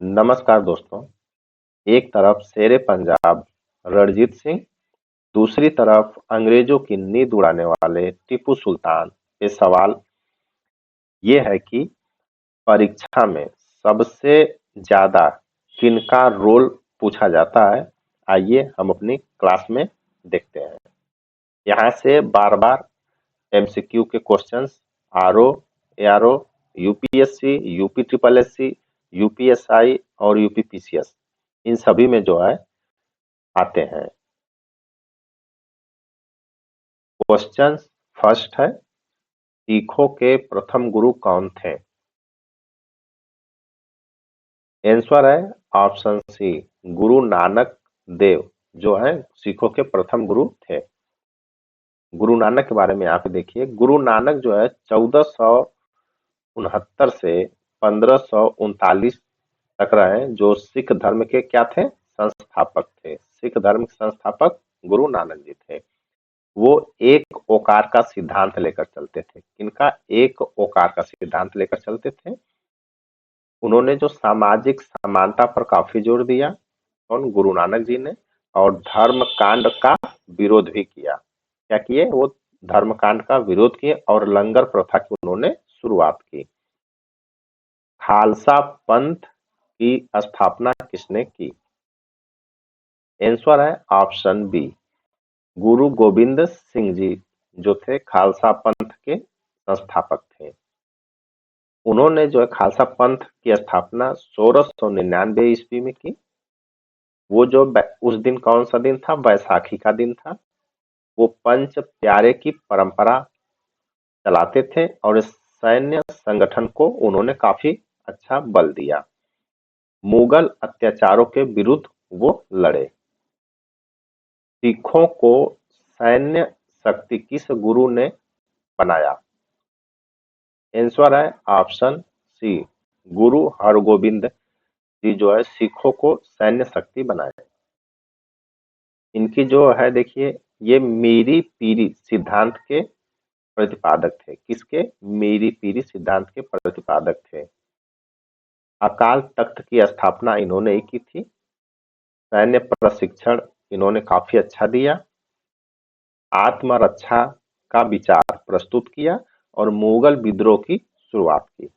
नमस्कार दोस्तों। एक तरफ शेरे पंजाब रणजीत सिंह, दूसरी तरफ अंग्रेजों की नींद उड़ाने वाले टीपू सुल्तान पे सवाल ये है कि परीक्षा में सबसे ज्यादा किनका रोल पूछा जाता है। आइए हम अपनी क्लास में देखते हैं। यहाँ से बार बार एमसीक्यू के questions RO, ARO, UPSC, UP triple SC, UPSI और यूपीपीसीएस, इन सभी में जो है आते हैं। क्वेश्चन फर्स्ट है, सिखों के प्रथम गुरु कौन थे? आंसर है ऑप्शन सी, गुरु नानक देव जो है सिखों के प्रथम गुरु थे। गुरु नानक के बारे में यहाँ पे देखिए, गुरु नानक जो है 1469 से 1539 तक रहे, जो सिख धर्म के क्या थे? संस्थापक थे। सिख धर्म के संस्थापक गुरु नानक जी थे। वो एक ओकार का सिद्धांत लेकर चलते थे। किनका? एक ओकार का सिद्धांत लेकर चलते थे। उन्होंने जो सामाजिक समानता पर काफी जोर दिया, कौन? गुरु नानक जी ने। और धर्म कांड का विरोध भी किया। क्या किए? वो धर्म कांड का विरोध किए और लंगर प्रथा की उन्होंने शुरुआत की। खालसा पंथ की स्थापना किसने की? आंसर है ऑप्शन बी, गुरु गोविंद सिंह जी जो थे खालसा पंथ के संस्थापक थे। उन्होंने जो है खालसा पंथ की स्थापना 1699 ईस्वी में की। वो जो उस दिन कौन सा दिन था? बैसाखी का दिन था। वो पंच प्यारे की परंपरा चलाते थे और इस सैन्य संगठन को उन्होंने काफी अच्छा बल दिया। मुगल अत्याचारों के विरुद्ध वो लड़े। सिखों को सैन्य शक्ति किस गुरु ने बनाया? आंसर है ऑप्शन सी, गुरु हरगोविंद जी जो है सिखों को सैन्य शक्ति बनाए। इनकी जो है देखिए, ये मीरी पीरी सिद्धांत के प्रतिपादक थे। किसके? मीरी पीरी सिद्धांत के प्रतिपादक थे। अकाल तख्त की स्थापना इन्होंने ही की थी। सैन्य प्रशिक्षण इन्होंने काफी अच्छा दिया। आत्मरक्षा का विचार प्रस्तुत किया और मुगल विद्रोह की शुरुआत की।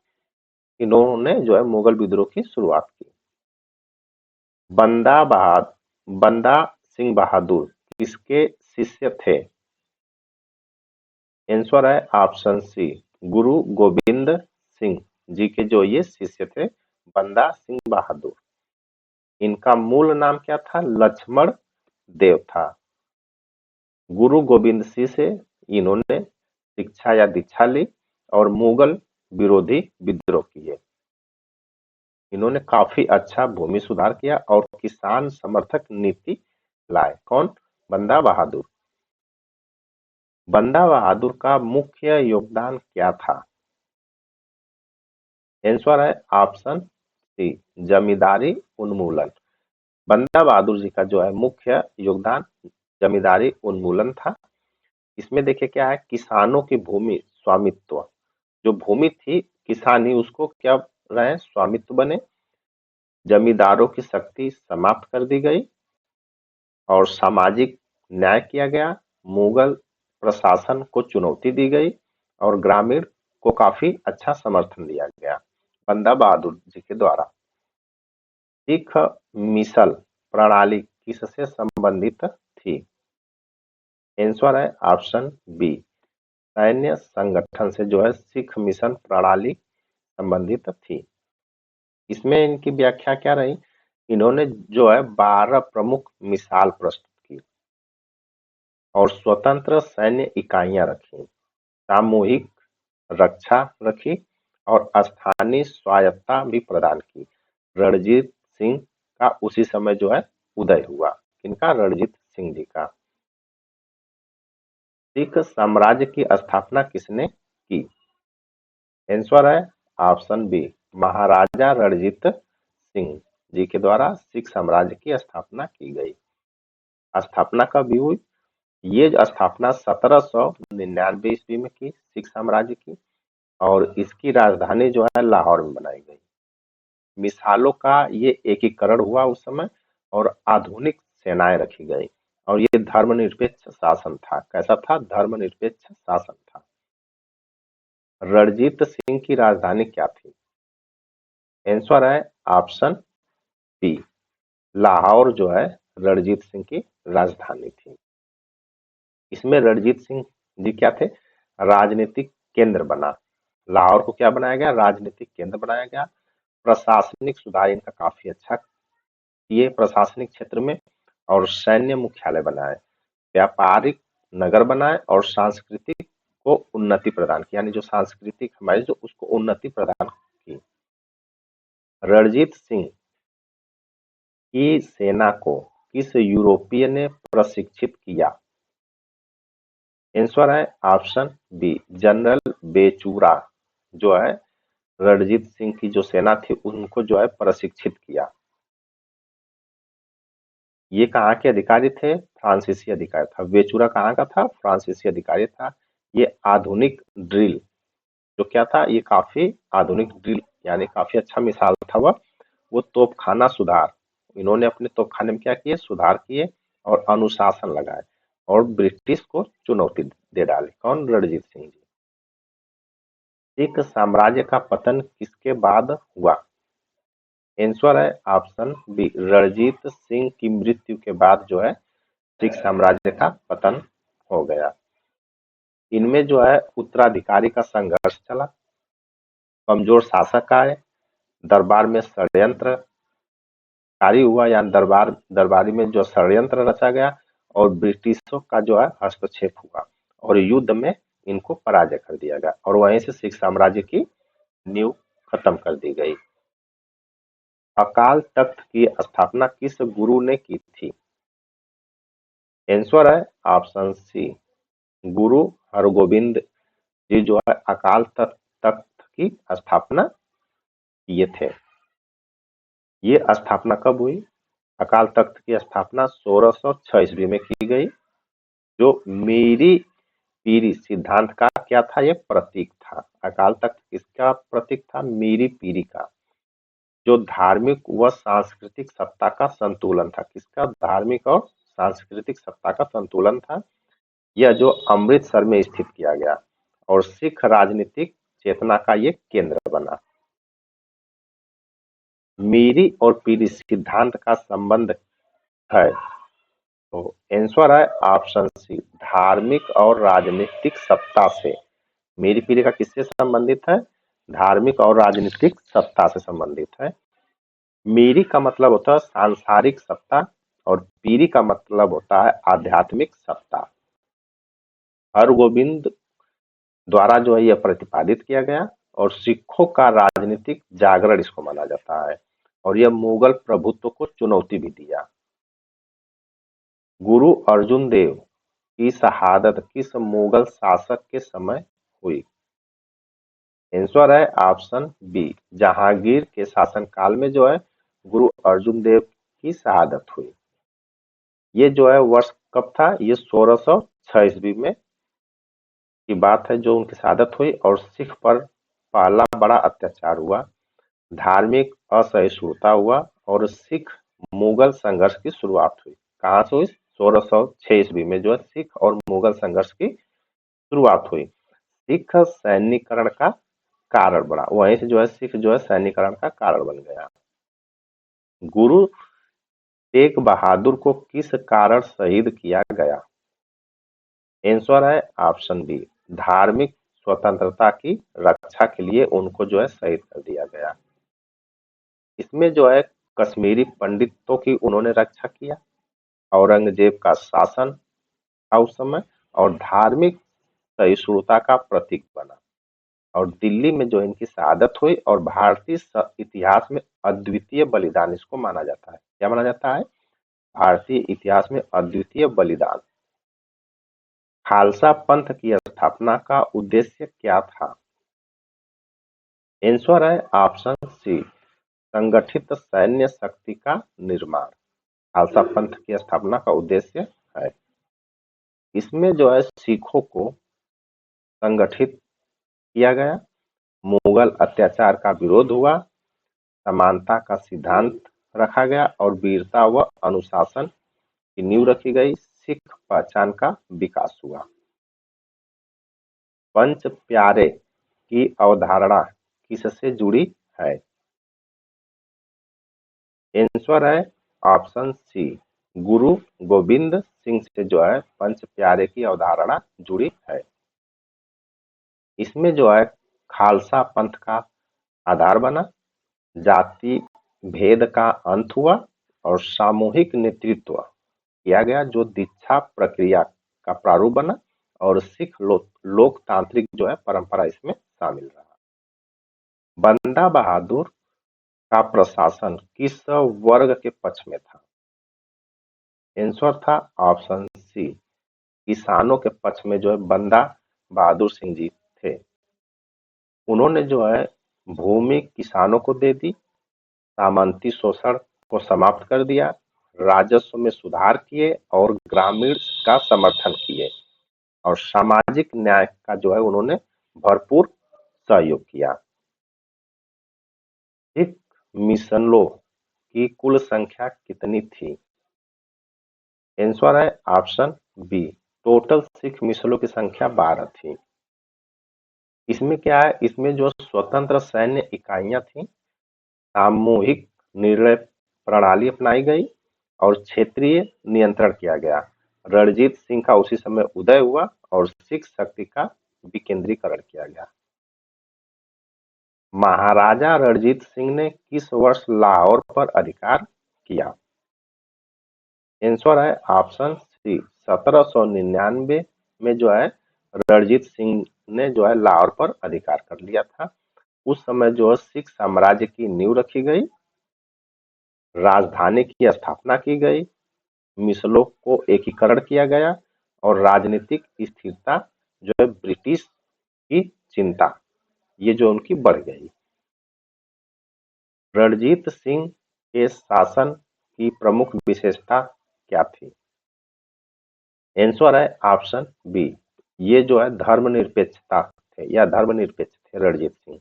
इन्होंने जो है मुगल विद्रोह की शुरुआत की। बंदा सिंह बहादुर किसके शिष्य थे? आंसर है ऑप्शन सी, गुरु गोविंद सिंह जी के जो ये शिष्य थे बंदा सिंह बहादुर। इनका मूल नाम क्या था? लक्ष्मण देव था। गुरु गोविंद सिंह से इन्होंने शिक्षा या दीक्षा ली और मुगल विरोधी विद्रोह किए। इन्होंने काफी अच्छा भूमि सुधार किया और किसान समर्थक नीति लाए। कौन? बंदा बहादुर। बंदा बहादुर का मुख्य योगदान क्या था? आंसर है ऑप्शन सी, जमींदारी उन्मूलन। बंदा बहादुर जी का जो है मुख्य योगदान जमींदारी उन्मूलन था। इसमें देखिए क्या है, किसानों की भूमि स्वामित्व, जो भूमि थी किसान ही उसको क्या रहे? स्वामित्व बने। जमींदारों की शक्ति समाप्त कर दी गई और सामाजिक न्याय किया गया। मुगल प्रशासन को चुनौती दी गई और ग्रामीण को काफी अच्छा समर्थन दिया गया बंदा बहादुर जी के द्वारा। सिख मिसल प्रणाली किससे संबंधित थी? आंसर है ऑप्शन बी, सैन्य संगठन से जो है सिख मिशन प्रणाली संबंधित थी। इसमें इनकी व्याख्या क्या रही? इन्होंने जो है 12 प्रमुख मिसाल प्रस्तुत की और स्वतंत्र सैन्य इकाइयां रखी, सामूहिक रक्षा रखी और स्थानीय स्वायत्तता भी प्रदान की। रणजीत सिंह का उसी समय जो है उदय हुआ। किनका? रणजीत सिंह जी का। सिख साम्राज्य की स्थापना किसने की? आंसर है ऑप्शन बी, महाराजा रणजीत सिंह जी के द्वारा सिख साम्राज्य की स्थापना की गई। स्थापना कब हुई? ये स्थापना 1799 ईस्वी में की सिख साम्राज्य की और इसकी राजधानी जो है लाहौर में बनाई गई। मिसालों का ये एकीकरण हुआ उस समय और आधुनिक सेनाएं रखी गई और ये धर्मनिरपेक्ष शासन था। कैसा था? धर्मनिरपेक्ष शासन था। रणजीत सिंह की राजधानी क्या थी? आंसर है ऑप्शन बी, लाहौर जो है रणजीत सिंह की राजधानी थी। इसमें रणजीत सिंह जी क्या थे? राजनीतिक केंद्र बना। लाहौर को क्या बनाया गया? राजनीतिक केंद्र बनाया गया। प्रशासनिक सुधार इनका काफी अच्छा किए प्रशासनिक क्षेत्र में और सैन्य मुख्यालय बनाए, व्यापारिक नगर बनाए और सांस्कृतिक को उन्नति प्रदान की, यानी जो सांस्कृतिक हमारी जो उसको उन्नति प्रदान की। रणजीत सिंह की सेना को किस यूरोपीय ने प्रशिक्षित किया? आंसर है ऑप्शन बी, जनरल बेचूरा जो है रणजीत सिंह की जो सेना थी उनको जो है प्रशिक्षित किया। ये कहाँ के अधिकारी थे? फ्रांसीसी अधिकारी था। बेचूरा कहाँ का था? फ्रांसीसी अधिकारी था। ये आधुनिक ड्रिल जो क्या था? ये काफी आधुनिक ड्रिल यानी काफी अच्छा मिसाल था वह। वो तोपखाना सुधार, इन्होंने अपने तोपखाने में क्या किए? सुधार किए और अनुशासन लगाए और ब्रिटिश को चुनौती दे डाली। कौन? रणजीत सिंह जी। सिख साम्राज्य का पतन किसके बाद हुआ? आंसर है ऑप्शन बी, रणजीत सिंह की मृत्यु के बाद जो है सिख साम्राज्य का पतन हो गया। इनमें जो है उत्तराधिकारी का संघर्ष चला, कमजोर शासक आए, दरबार में षड्यंत्रकारी हुआ या दरबारी में जो षड्यंत्र रचा गया और ब्रिटिशों का जो है हस्तक्षेप हुआ और युद्ध में इनको पराजय कर दिया गया और वहीं से सिख साम्राज्य की नींव खत्म कर दी गई। अकाल तख्त की स्थापना किस गुरु ने की थी? आंसर है ऑप्शन सी, गुरु हरगोविंद जी जो है अकाल तख्त की स्थापना किए थे। ये स्थापना कब हुई? अकाल तख्त की स्थापना 1606 ईस्वी में की गई, जो मीरी पीरी सिद्धांत का क्या था? ये प्रतीक था। अकाल तख्त किसका प्रतीक था? मीरी पीरी का, जो धार्मिक व सांस्कृतिक सत्ता का संतुलन था। किसका? धार्मिक और सांस्कृतिक सत्ता का संतुलन था। यह जो अमृतसर में स्थित किया गया और सिख राजनीतिक चेतना का ये केंद्र बना। मीरी और पीरी सिद्धांत का संबंध है, तो आंसर है ऑप्शन सी, धार्मिक और राजनीतिक सत्ता से। मीरी पीरी का किससे संबंधित है? धार्मिक और राजनीतिक सत्ता से संबंधित है। मीरी का मतलब होता है सांसारिक सत्ता और पीरी का मतलब होता है आध्यात्मिक सत्ता। हरगोविंद द्वारा जो है यह प्रतिपादित किया गया और सिखों का राजनीतिक जागरण इसको माना जाता है और यह मुगल प्रभुत्व को चुनौती भी दिया। गुरु अर्जुन देव की शहादत किस मुगल शासक के समय हुई? आंसर है ऑप्शन बी, जहांगीर के शासनकाल में जो है गुरु अर्जुन देव की शहादत हुई। ये जो है वर्ष कब था? ये 1606 ईस्वी में की बात है जो उनकी शहादत हुई और सिख पर पहला बड़ा अत्याचार हुआ, धार्मिक असहिष्णुता हुआ और सिख मुगल संघर्ष की शुरुआत हुई। कहाँ से हुई? 1606 ईस्वी में जो है सिख और मुगल संघर्ष की शुरुआत हुई। सिख सैन्यकरण का कारण बना, वहीं से जो है सिख जो है सैन्यकरण का कारण बन गया। गुरु तेग बहादुर को किस कारण शहीद किया गया? आंसर है ऑप्शन बी, धार्मिक स्वतंत्रता की रक्षा के लिए उनको जो है शहीद कर दिया गया। इसमें जो है कश्मीरी पंडितों की उन्होंने रक्षा किया, औरंगजेब का शासन था उस समय और धार्मिक सहिष्णुता का प्रतीक बना और दिल्ली में जो इनकी शहादत हुई और भारतीय इतिहास में अद्वितीय बलिदान इसको माना जाता है। क्या माना जाता है? भारतीय इतिहास में अद्वितीय बलिदान। खालसा पंथ की स्थापना का उद्देश्य क्या था? आंसर है ऑप्शन सी, संगठित सैन्य शक्ति का निर्माण। खालसा पंथ की स्थापना का उद्देश्य है। इसमें जो है सिखों को संगठित किया गया, मुगल अत्याचार का विरोध हुआ, समानता का सिद्धांत रखा गया और वीरता व अनुशासन की नींव रखी गई। सिख पहचान का विकास हुआ। पंच प्यारे की अवधारणा किससे जुड़ी है? आंसर है ऑप्शन सी, गुरु गोविंद सिंह से जो है पंच प्यारे की अवधारणा जुड़ी है। इसमें जो है खालसा पंथ का आधार बना, जाति भेद का अंत हुआ और सामूहिक नेतृत्व किया गया जो दीक्षा प्रक्रिया का प्रारूप बना और सिख लोकतांत्रिक जो है परंपरा इसमें शामिल रहा। बंदा बहादुर का प्रशासन किस वर्ग के पक्ष में था? आंसर था ऑप्शन सी, किसानों के पक्ष में जो है बंदा बहादुर सिंह जी थे। उन्होंने जो है भूमि किसानों को दे दी, सामंती शोषण को समाप्त कर दिया, राजस्व में सुधार किए और ग्रामीण का समर्थन किए और सामाजिक न्याय का जो है उन्होंने भरपूर सहयोग किया। सिख मिशनों की कुल संख्या कितनी थी? आंसर है ऑप्शन बी, टोटल सिख मिशनों की संख्या 12 थी। इसमें क्या है, इसमें जो स्वतंत्र सैन्य इकाइयां थी, सामूहिक निर्णय प्रणाली अपनाई गई और क्षेत्रीय नियंत्रण किया गया। रणजीत सिंह का उसी समय उदय हुआ और सिख शक्ति का विकेंद्रीकरण किया गया। महाराजा रणजीत सिंह ने किस वर्ष लाहौर पर अधिकार किया? आंसर है ऑप्शन सी, 1799 में जो है रणजीत सिंह ने जो है लाहौर पर अधिकार कर लिया था। उस समय जो है सिख साम्राज्य की नींव रखी गई, राजधानी की स्थापना की गई, मिसलों को एकीकरण किया गया और राजनीतिक स्थिरता जो है ब्रिटिश की चिंता ये जो उनकी बढ़ गई। रणजीत सिंह के शासन की प्रमुख विशेषता क्या थी? आंसर है ऑप्शन बी, ये जो है धर्मनिरपेक्षता थे या धर्मनिरपेक्ष थे रणजीत सिंह।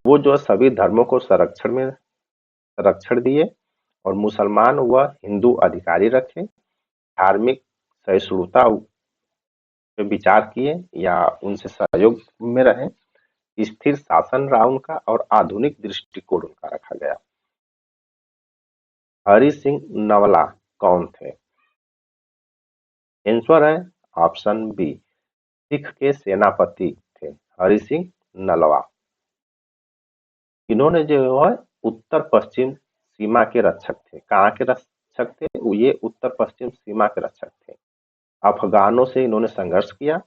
वो जो सभी धर्मों को संरक्षण दिए और मुसलमान व हिंदू अधिकारी रखे, धार्मिक सहिष्णुता पे विचार किए या उनसे सहयोग में रहे, स्थिर शासन रहा उनका और आधुनिक दृष्टिकोण उनका रखा गया। हरि सिंह नवला कौन थे? आंसर है ऑप्शन बी, सिख के सेनापति थे हरि सिंह नलवा। इन्होंने जो है उत्तर पश्चिम सीमा के रक्षक थे। कहाँ के रक्षक थे? ये उत्तर पश्चिम सीमा के रक्षक थे। अफगानों से इन्होंने संघर्ष किया,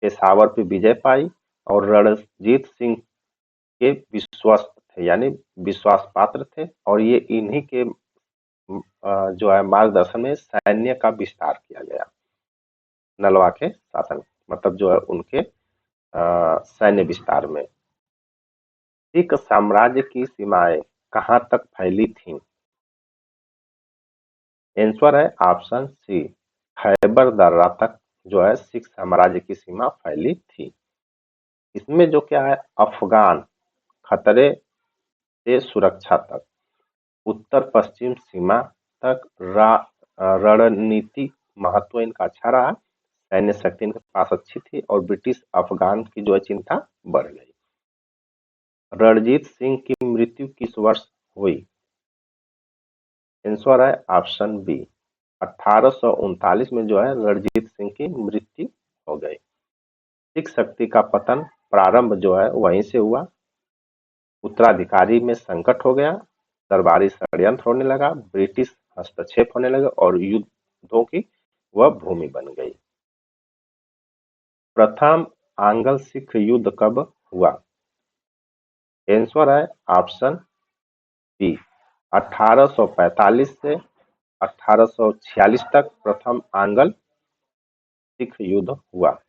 पेशावर पे विजय पाई और रणजीत सिंह के विश्वस्त थे यानी विश्वास पात्र थे और ये इन्हीं के जो है मार्गदर्शन में सैन्य का विस्तार किया गया। नलवा के शासन मतलब जो है उनके सैन्य विस्तार में। सिख साम्राज्य की सीमाएं कहां तक फैली थीं? आंसर है ऑप्शन सी, खैबर दर्रा तक जो है सिख साम्राज्य की सीमा फैली थी। इसमें जो क्या है अफगान खतरे से सुरक्षा तक, उत्तर पश्चिम सीमा तक रणनीतिक महत्व इनका अच्छा रहा, सैन्य शक्ति इनके पास अच्छी थी और ब्रिटिश अफगान की जो है चिंता बढ़ गई। रणजीत सिंह की मृत्यु किस वर्ष हुई? आंसर है ऑप्शन बी, 1839 में जो है रणजीत सिंह की मृत्यु हो गई। सिख शक्ति का पतन प्रारंभ जो है वहीं से हुआ, उत्तराधिकारी में संकट हो गया, दरबारी षड्यंत्र होने लगा, ब्रिटिश हस्तक्षेप होने लगा और युद्धों की वह भूमि बन गई। प्रथम आंग्ल सिख युद्ध कब हुआ? आंसर है ऑप्शन बी, 1845 से 1846 तक प्रथम आंग्ल सिख युद्ध हुआ।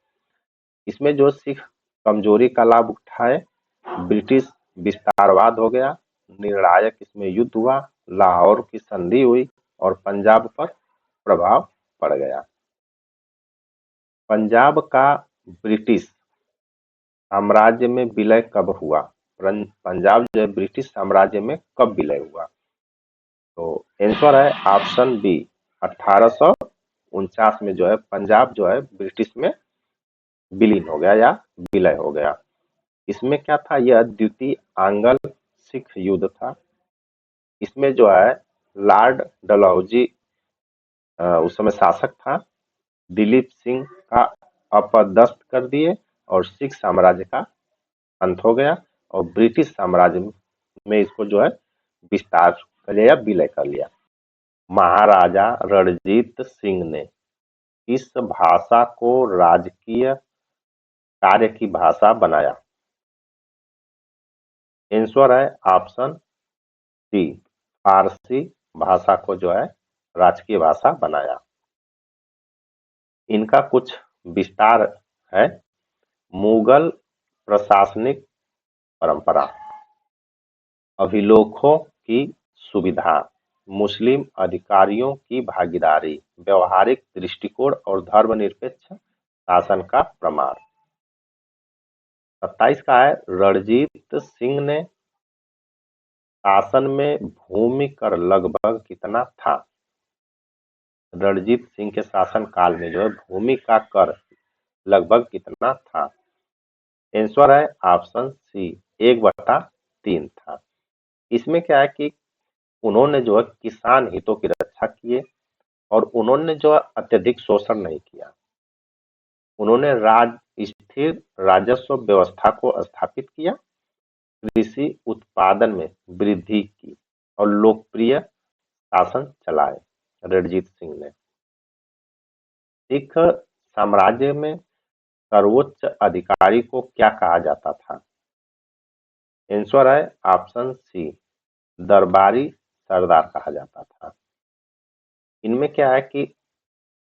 इसमें जो सिख कमजोरी का लाभ उठाए, ब्रिटिश विस्तारवाद हो गया, निर्णायक इसमें युद्ध हुआ, लाहौर की संधि हुई और पंजाब पर प्रभाव पड़ गया। पंजाब का ब्रिटिश साम्राज्य में विलय कब हुआ? पंजाब जो है ब्रिटिश साम्राज्य में कब विलय हुआ? तो आंसर है ऑप्शन बी, 1849 में जो है पंजाब जो है ब्रिटिश में विलीन हो गया या विलय हो गया। इसमें क्या था, यह द्वितीय आंग्ल सिख युद्ध था। इसमें जो है लॉर्ड डलहौजी उस समय शासक था, दिलीप सिंह का अपदस्थ कर दिए और सिख साम्राज्य का अंत हो गया और ब्रिटिश साम्राज्य में इसको जो है विस्तार कर लिया, विलय कर लिया। महाराजा रणजीत सिंह ने इस भाषा को राजकीय कार्य की भाषा बनाया। आंसर है ऑप्शन डी, फारसी भाषा को जो है राजकीय भाषा बनाया। इनका कुछ विस्तार है। मुगल प्रशासनिक परंपरा, अभिलेखों की सुविधा, मुस्लिम अधिकारियों की भागीदारी, व्यवहारिक दृष्टिकोण और धर्मनिरपेक्ष शासन का प्रमाण। 27 का है, रणजीत सिंह ने शासन में भूमि कर लगभग कितना था? रणजीत सिंह के शासन काल में जो है भूमि का कर लगभग कितना था? आंसर है ऑप्शन सी, 1/3 था। इसमें क्या है कि उन्होंने जो है किसान हितों की रक्षा किए और उन्होंने जो है अत्यधिक शोषण नहीं किया। उन्होंने स्थिर राजस्व व्यवस्था को स्थापित किया, कृषि उत्पादन में वृद्धि की और लोकप्रिय शासन चलाए। रणजीत सिंह ने सिख साम्राज्य में सर्वोच्च अधिकारी को क्या कहा जाता था? आंसर है ऑप्शन सी, दरबारी सरदार कहा जाता था। इनमें क्या है कि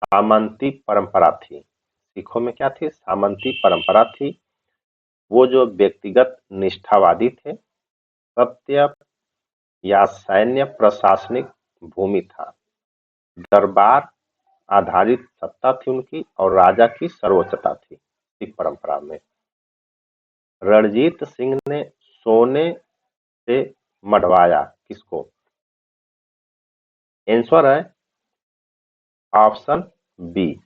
सामंती परंपरा थी। सिखों में क्या थी? सामंती परंपरा थी। वो जो व्यक्तिगत निष्ठावादी थे, सत्य या सैन्य प्रशासनिक भूमि था, दरबार आधारित सत्ता थी उनकी और राजा की सर्वोच्चता थी सिख परंपरा में। रणजीत सिंह ने सोने से मढ़वाया किसको? आंसर है ऑप्शन बी,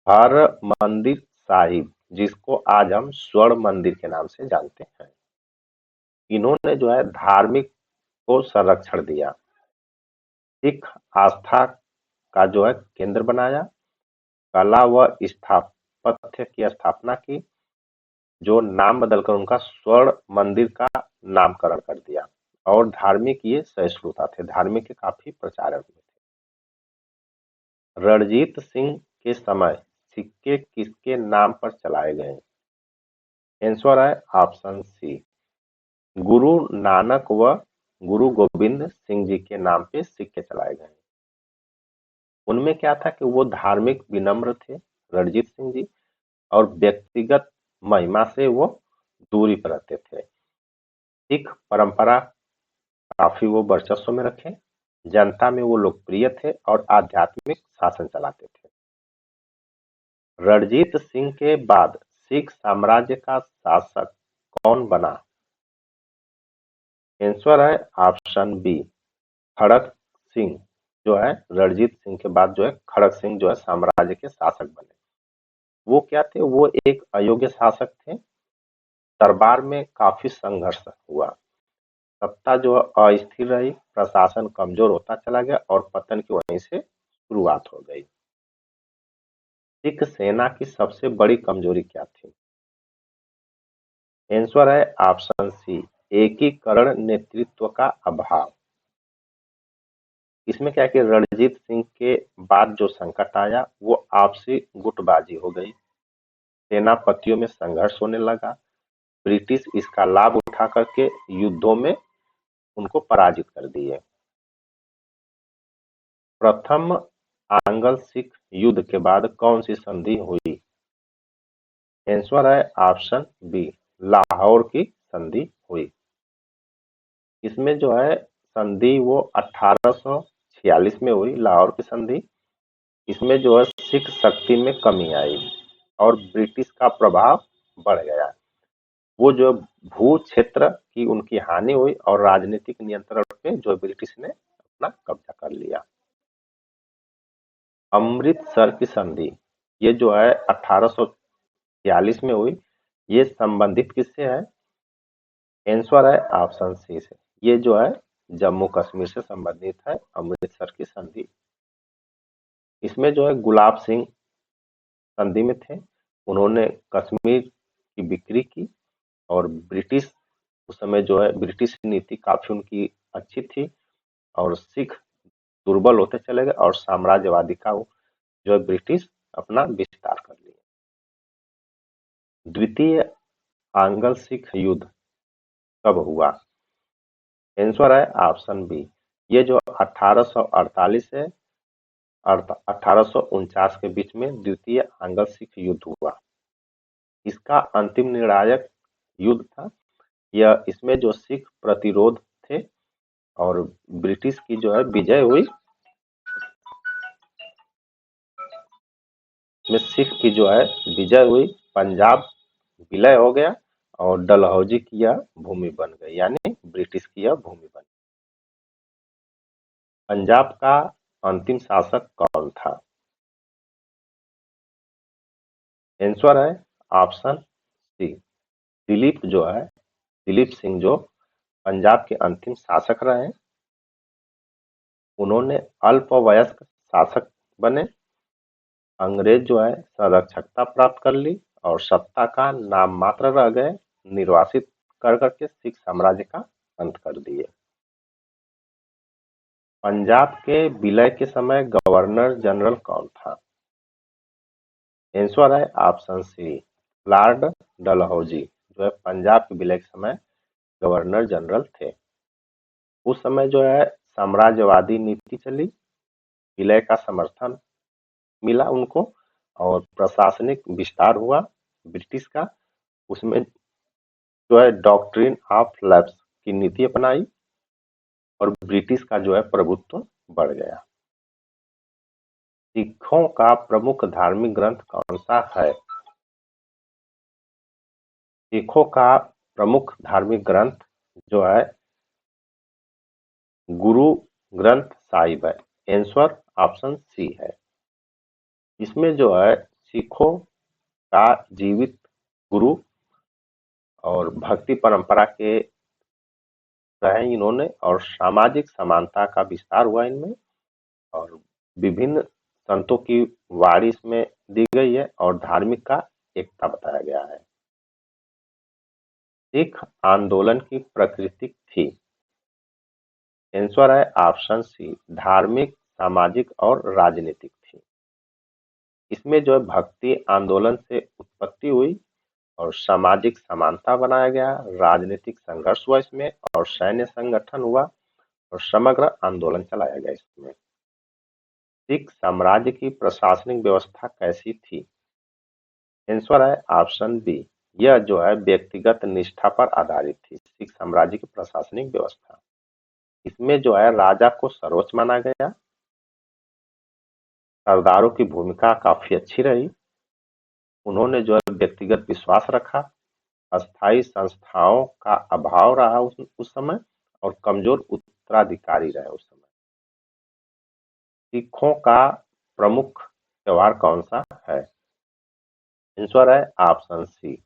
हर मंदिर साहिब, जिसको आज हम स्वर्ण मंदिर के नाम से जानते हैं। इन्होंने जो है धार्मिक को संरक्षण दिया, सिख आस्था का जो है केंद्र बनाया, कला व स्थापत्य की स्थापना की, जो नाम बदलकर उनका स्वर्ण मंदिर का नामकरण कर दिया और धार्मिक ये सहिष्णुता थे, धार्मिक के काफी प्रचारक थे। रणजीत सिंह के समय सिक्के किसके नाम पर चलाए गए? आंसर है ऑप्शन सी, गुरु नानक व गुरु गोविंद सिंह जी के नाम पे सिक्के चलाए गए। उनमें क्या था कि वो धार्मिक विनम्र थे रणजीत सिंह जी और व्यक्तिगत महिमा से वो दूरी पर रहते थे। सिख परंपरा काफी वो वर्चस्व में रखे, जनता में वो लोकप्रिय थे और आध्यात्मिक शासन चलाते थे। रणजीत सिंह के बाद सिख साम्राज्य का शासक कौन बना? आंसर है ऑप्शन बी, खड़क सिंह जो है रणजीत सिंह के बाद जो है खड़क सिंह जो है साम्राज्य के शासक बने। वो क्या थे? वो एक अयोग्य शासक थे। दरबार में काफी संघर्ष हुआ, सत्ता जो अस्थिर रही, प्रशासन कमजोर होता चला गया और पतन की वहीं से शुरुआत हो गई। सिख सेना की सबसे बड़ी कमजोरी क्या थी? आंसर है ऑप्शन सी, एकीकरण नेतृत्व का अभाव। इसमें क्या है कि रणजीत सिंह के बाद जो संकट आया वो आपसी गुटबाजी हो गई, सेनापतियों में संघर्ष होने लगा, ब्रिटिश इसका लाभ उठा करके युद्धों में उनको पराजित कर दिए। प्रथम आंग्ल सिख युद्ध के बाद कौन सी संधि हुई? आंसर है ऑप्शन बी, लाहौर की संधि हुई। इसमें जो है संधि वो 1846 में हुई, लाहौर की संधि। इसमें जो है सिख शक्ति में कमी आई और ब्रिटिश का प्रभाव बढ़ गया। वो जो भू क्षेत्र की उनकी हानि हुई और राजनीतिक नियंत्रण पे जो ब्रिटिश ने अपना कब्जा कर लिया। अमृतसर की संधि ये जो है 1846 में हुई। ये संबंधित किससे है? आंसर है ऑप्शन सी से। ये जो है जम्मू कश्मीर से संबंधित है अमृतसर की संधि। इसमें जो है गुलाब सिंह संधि में थे। उन्होंने कश्मीर की बिक्री की और ब्रिटिश उस समय जो है ब्रिटिश नीति काफी उनकी अच्छी थी और सिख दुर्बल होते चले गए और साम्राज्यवादी का जो है ब्रिटिश अपना विस्तार कर लिया। द्वितीय आंग्ल सिख युद्ध कब हुआ? आंसर है ऑप्शन बी। ये जो 1848 से 1849 के बीच में द्वितीय आंग्ल सिख युद्ध हुआ। इसका अंतिम निर्णायक युद्ध था। यह इसमें जो सिख प्रतिरोध थे और ब्रिटिश की जो है विजय हुई। में सिख की जो है विजय हुई, पंजाब विलय हो गया और डलहौजी की यह भूमि बन गई, यानी ब्रिटिश की यह भूमि बन गई। पंजाब का अंतिम शासक कौन था? आंसर है ऑप्शन सी। दिलीप जो है दिलीप सिंह जो पंजाब के अंतिम शासक रहे। उन्होंने अल्पवयस्क शासक बने। अंग्रेज जो है संरक्षकता प्राप्त कर ली और सत्ता का नाम मात्र रह गए। निर्वासित कर करके सिख साम्राज्य का अंत कर दिए। पंजाब के विलय के समय गवर्नर जनरल कौन था? आंसर है ऑप्शन सी, लॉर्ड डलहौजी जो है पंजाब के विलय के समय गवर्नर जनरल थे। उस समय जो है साम्राज्यवादी नीति चली, विलय का समर्थन मिला उनको और प्रशासनिक विस्तार हुआ ब्रिटिश का। उसमें जो है डॉक्ट्रिन ऑफ लैप्स की नीति अपनाई और ब्रिटिश का जो है प्रभुत्व बढ़ गया। सिखों का प्रमुख धार्मिक ग्रंथ कौन सा है? सिखों का प्रमुख धार्मिक ग्रंथ जो है गुरु ग्रंथ साहिब है। आंसर ऑप्शन सी है। इसमें जो है सिखों का जीवित गुरु और भक्ति परंपरा के रहे इन्होंने और सामाजिक समानता का विस्तार हुआ इनमें और विभिन्न संतों की वाणी इसमें दी गई है और धार्मिक का एकता बताया गया है। सिख आंदोलन की प्रकृति थी। आंसर है ऑप्शन सी, धार्मिक, सामाजिक और राजनीतिक थी। इसमें जो है भक्ति आंदोलन से उत्पत्ति हुई और सामाजिक समानता बनाया गया, राजनीतिक संघर्ष हुआ इसमें और सैन्य संगठन हुआ और समग्र आंदोलन चलाया गया इसमें। सिख साम्राज्य की प्रशासनिक व्यवस्था कैसी थी? आंसर है ऑप्शन बी। यह जो है व्यक्तिगत निष्ठा पर आधारित थी सिख साम्राज्य की प्रशासनिक व्यवस्था। इसमें जो है राजा को सर्वोच्च माना गया। सरदारों की भूमिका काफी अच्छी रही। उन्होंने जो है व्यक्तिगत विश्वास रखा। अस्थायी संस्थाओं का अभाव रहा उस समय और कमजोर उत्तराधिकारी रहे उस समय। सिखों का प्रमुख त्योहार कौन सा है? आंसर है ऑप्शन सी,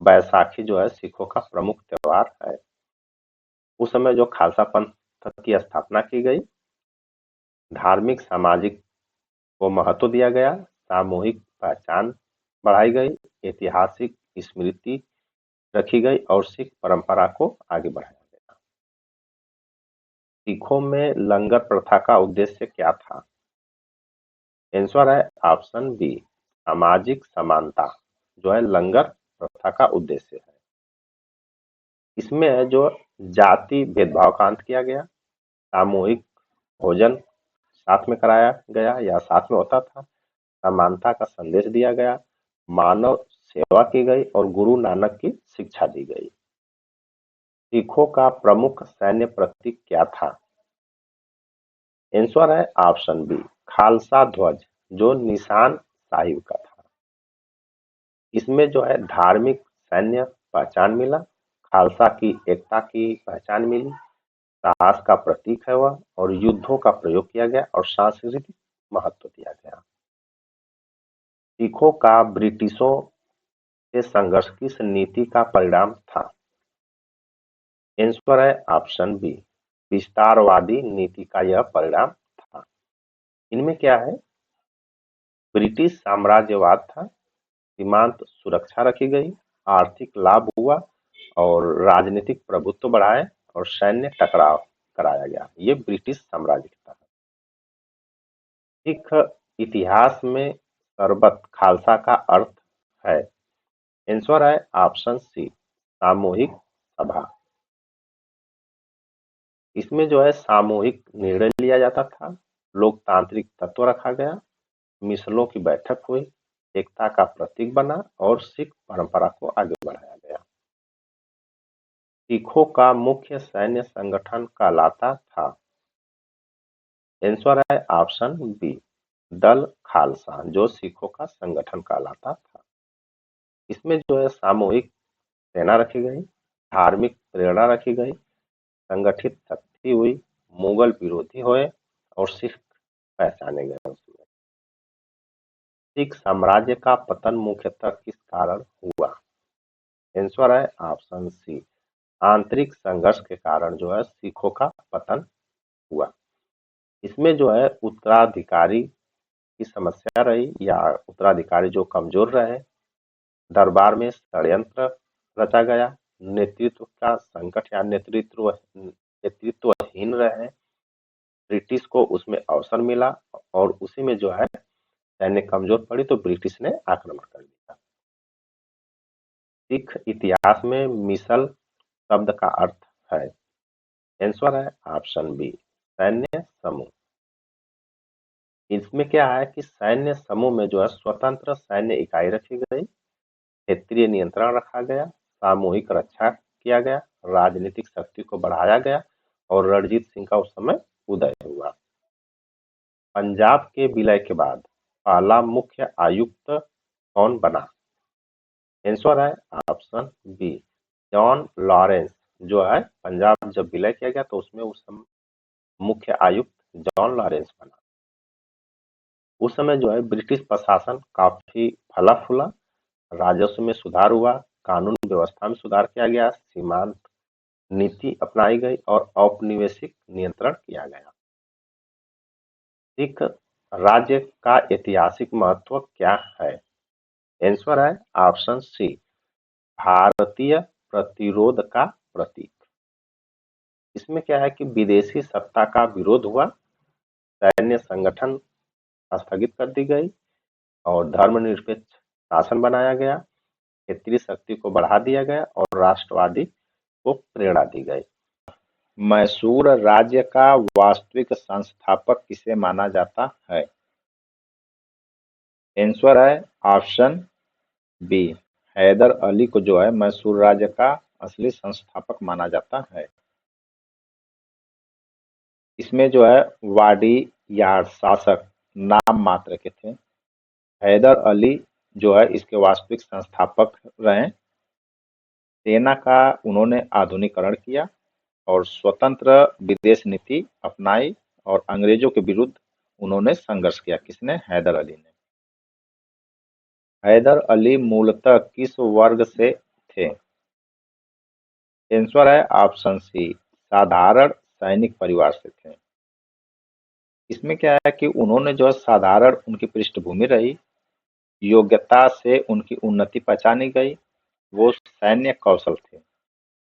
बैसाखी जो है सिखों का प्रमुख त्योहार है। उस समय जो खालसा पंथ की स्थापना की गई, धार्मिक सामाजिक को महत्व दिया गया, सामूहिक पहचान बढ़ाई गई, ऐतिहासिक स्मृति रखी गई और सिख परंपरा को आगे बढ़ाया गया। सिखों में लंगर प्रथा का उद्देश्य क्या था? आंसर है ऑप्शन बी, सामाजिक समानता जो है लंगर प्रथा का उद्देश्य है। इसमें है जो जाति भेदभाव का अंत किया गया, सामूहिक भोजन साथ में कराया गया या साथ में होता था, समानता का संदेश दिया गया, मानव सेवा की गई और गुरु नानक की शिक्षा दी गई। सिखों का प्रमुख सैन्य प्रतीक क्या था? आंसर है ऑप्शन बी, खालसा ध्वज जो निशान साहिब का था। इसमें जो है धार्मिक, सैन्य, पहचान मिला, खालसा की एकता की पहचान मिली, साहस का प्रतीक है वह, और युद्धों का प्रयोग किया गया और सांस्कृतिक महत्व दिया गया। सिखों का ब्रिटिशों से संघर्ष किस नीति का परिणाम था? आंसर है ऑप्शन बी, विस्तारवादी नीति का यह परिणाम था। इनमें क्या है, ब्रिटिश साम्राज्यवाद था, सीमांत सुरक्षा रखी गई, आर्थिक लाभ हुआ और राजनीतिक प्रभुत्व बढ़ाए और सैन्य टकराव कराया गया। ये ब्रिटिश साम्राज्य था। सिख इतिहास में शरबत खालसा का अर्थ है? आंसर है ऑप्शन सी, सामूहिक सभा। इसमें जो है सामूहिक निर्णय लिया जाता था, लोकतांत्रिक तत्व रखा गया, मिसलों की बैठक हुई, एकता का प्रतीक बना और सिख परंपरा को आगे बढ़ाया गया। सिखों का मुख्य सैन्य संगठन कहलाता था? आंसर है ऑप्शन बी, दल खालसा, जो सिखों का संगठन कहलाता था। इसमें जो है सामूहिक सेना रखी गई, धार्मिक प्रेरणा रखी गई, संगठित शक्ति हुई, मुगल विरोधी हुए और सिख पहचाने गए। उसमें सिख साम्राज्य का पतन मुख्यतः किस कारण हुआ? आंसर है ऑप्शन सी, आंतरिक संघर्ष के कारण जो है सिखों का पतन हुआ। इसमें जो है उत्तराधिकारी की समस्या रही, या उत्तराधिकारी जो कमजोर रहे, दरबार में षड्यंत्र रचा गया, नेतृत्व का संकट या नेतृत्वहीन रहे, ब्रिटिश को उसमें अवसर मिला और उसी में जो है सैन्य कमजोर पड़ी तो ब्रिटिश ने आक्रमण कर दिया। सिख इतिहास में मिसल शब्द का अर्थ है? आंसर है ऑप्शन बी, सैन्य समूह। इसमें क्या है कि सैन्य समूह में जो है स्वतंत्र सैन्य इकाई रखी गई, क्षेत्रीय नियंत्रण रखा गया, सामूहिक रक्षा किया गया, राजनीतिक शक्ति को बढ़ाया गया और रणजीत सिंह का उस समय उदय हुआ। पंजाब के विलय के बाद पहला मुख्य आयुक्त कौन बना? आंसर है ऑप्शन बी, जॉन लॉरेंस। जो है पंजाब जब विलय किया गया तो उसमें उस समय मुख्य आयुक्त जॉन लॉरेंस बना। उस समय जो है ब्रिटिश प्रशासन काफी फला फूला, राजस्व में सुधार हुआ, कानून व्यवस्था में सुधार किया गया, सीमांत नीति अपनाई गई और औपनिवेशिक नियंत्रण किया गया। सिख राज्य का ऐतिहासिक महत्व क्या है? आंसर है ऑप्शन सी, भारतीय प्रतिरोध का प्रतीक। इसमें क्या है कि विदेशी सत्ता का विरोध हुआ, सैन्य संगठन स्थगित कर दी गई और धर्मनिरपेक्ष शासन बनाया गया, क्षेत्रीय शक्ति को बढ़ा दिया गया और राष्ट्रवादी को प्रेरणा दी गई। मैसूर राज्य का वास्तविक संस्थापक किसे माना जाता है? आंसर है ऑप्शन बी, हैदर अली को जो है मैसूर राज्य का असली संस्थापक माना जाता है। इसमें जो है वाडियार शासक नाम मात्र के थे, हैदर अली जो है इसके वास्तविक संस्थापक रहे। सेना का उन्होंने आधुनिकीकरण किया और स्वतंत्र विदेश नीति अपनाई और अंग्रेजों के विरुद्ध उन्होंने संघर्ष किया। किसने? हैदर अली ने। हैदर अली मूलतः किस वर्ग से थे? आंसर है ऑप्शन सी, साधारण सैनिक परिवार से थे। इसमें क्या है कि उन्होंने जो है साधारण उनकी पृष्ठभूमि रही, योग्यता से उनकी उन्नति पहचानी गई, वो सैन्य कौशल थे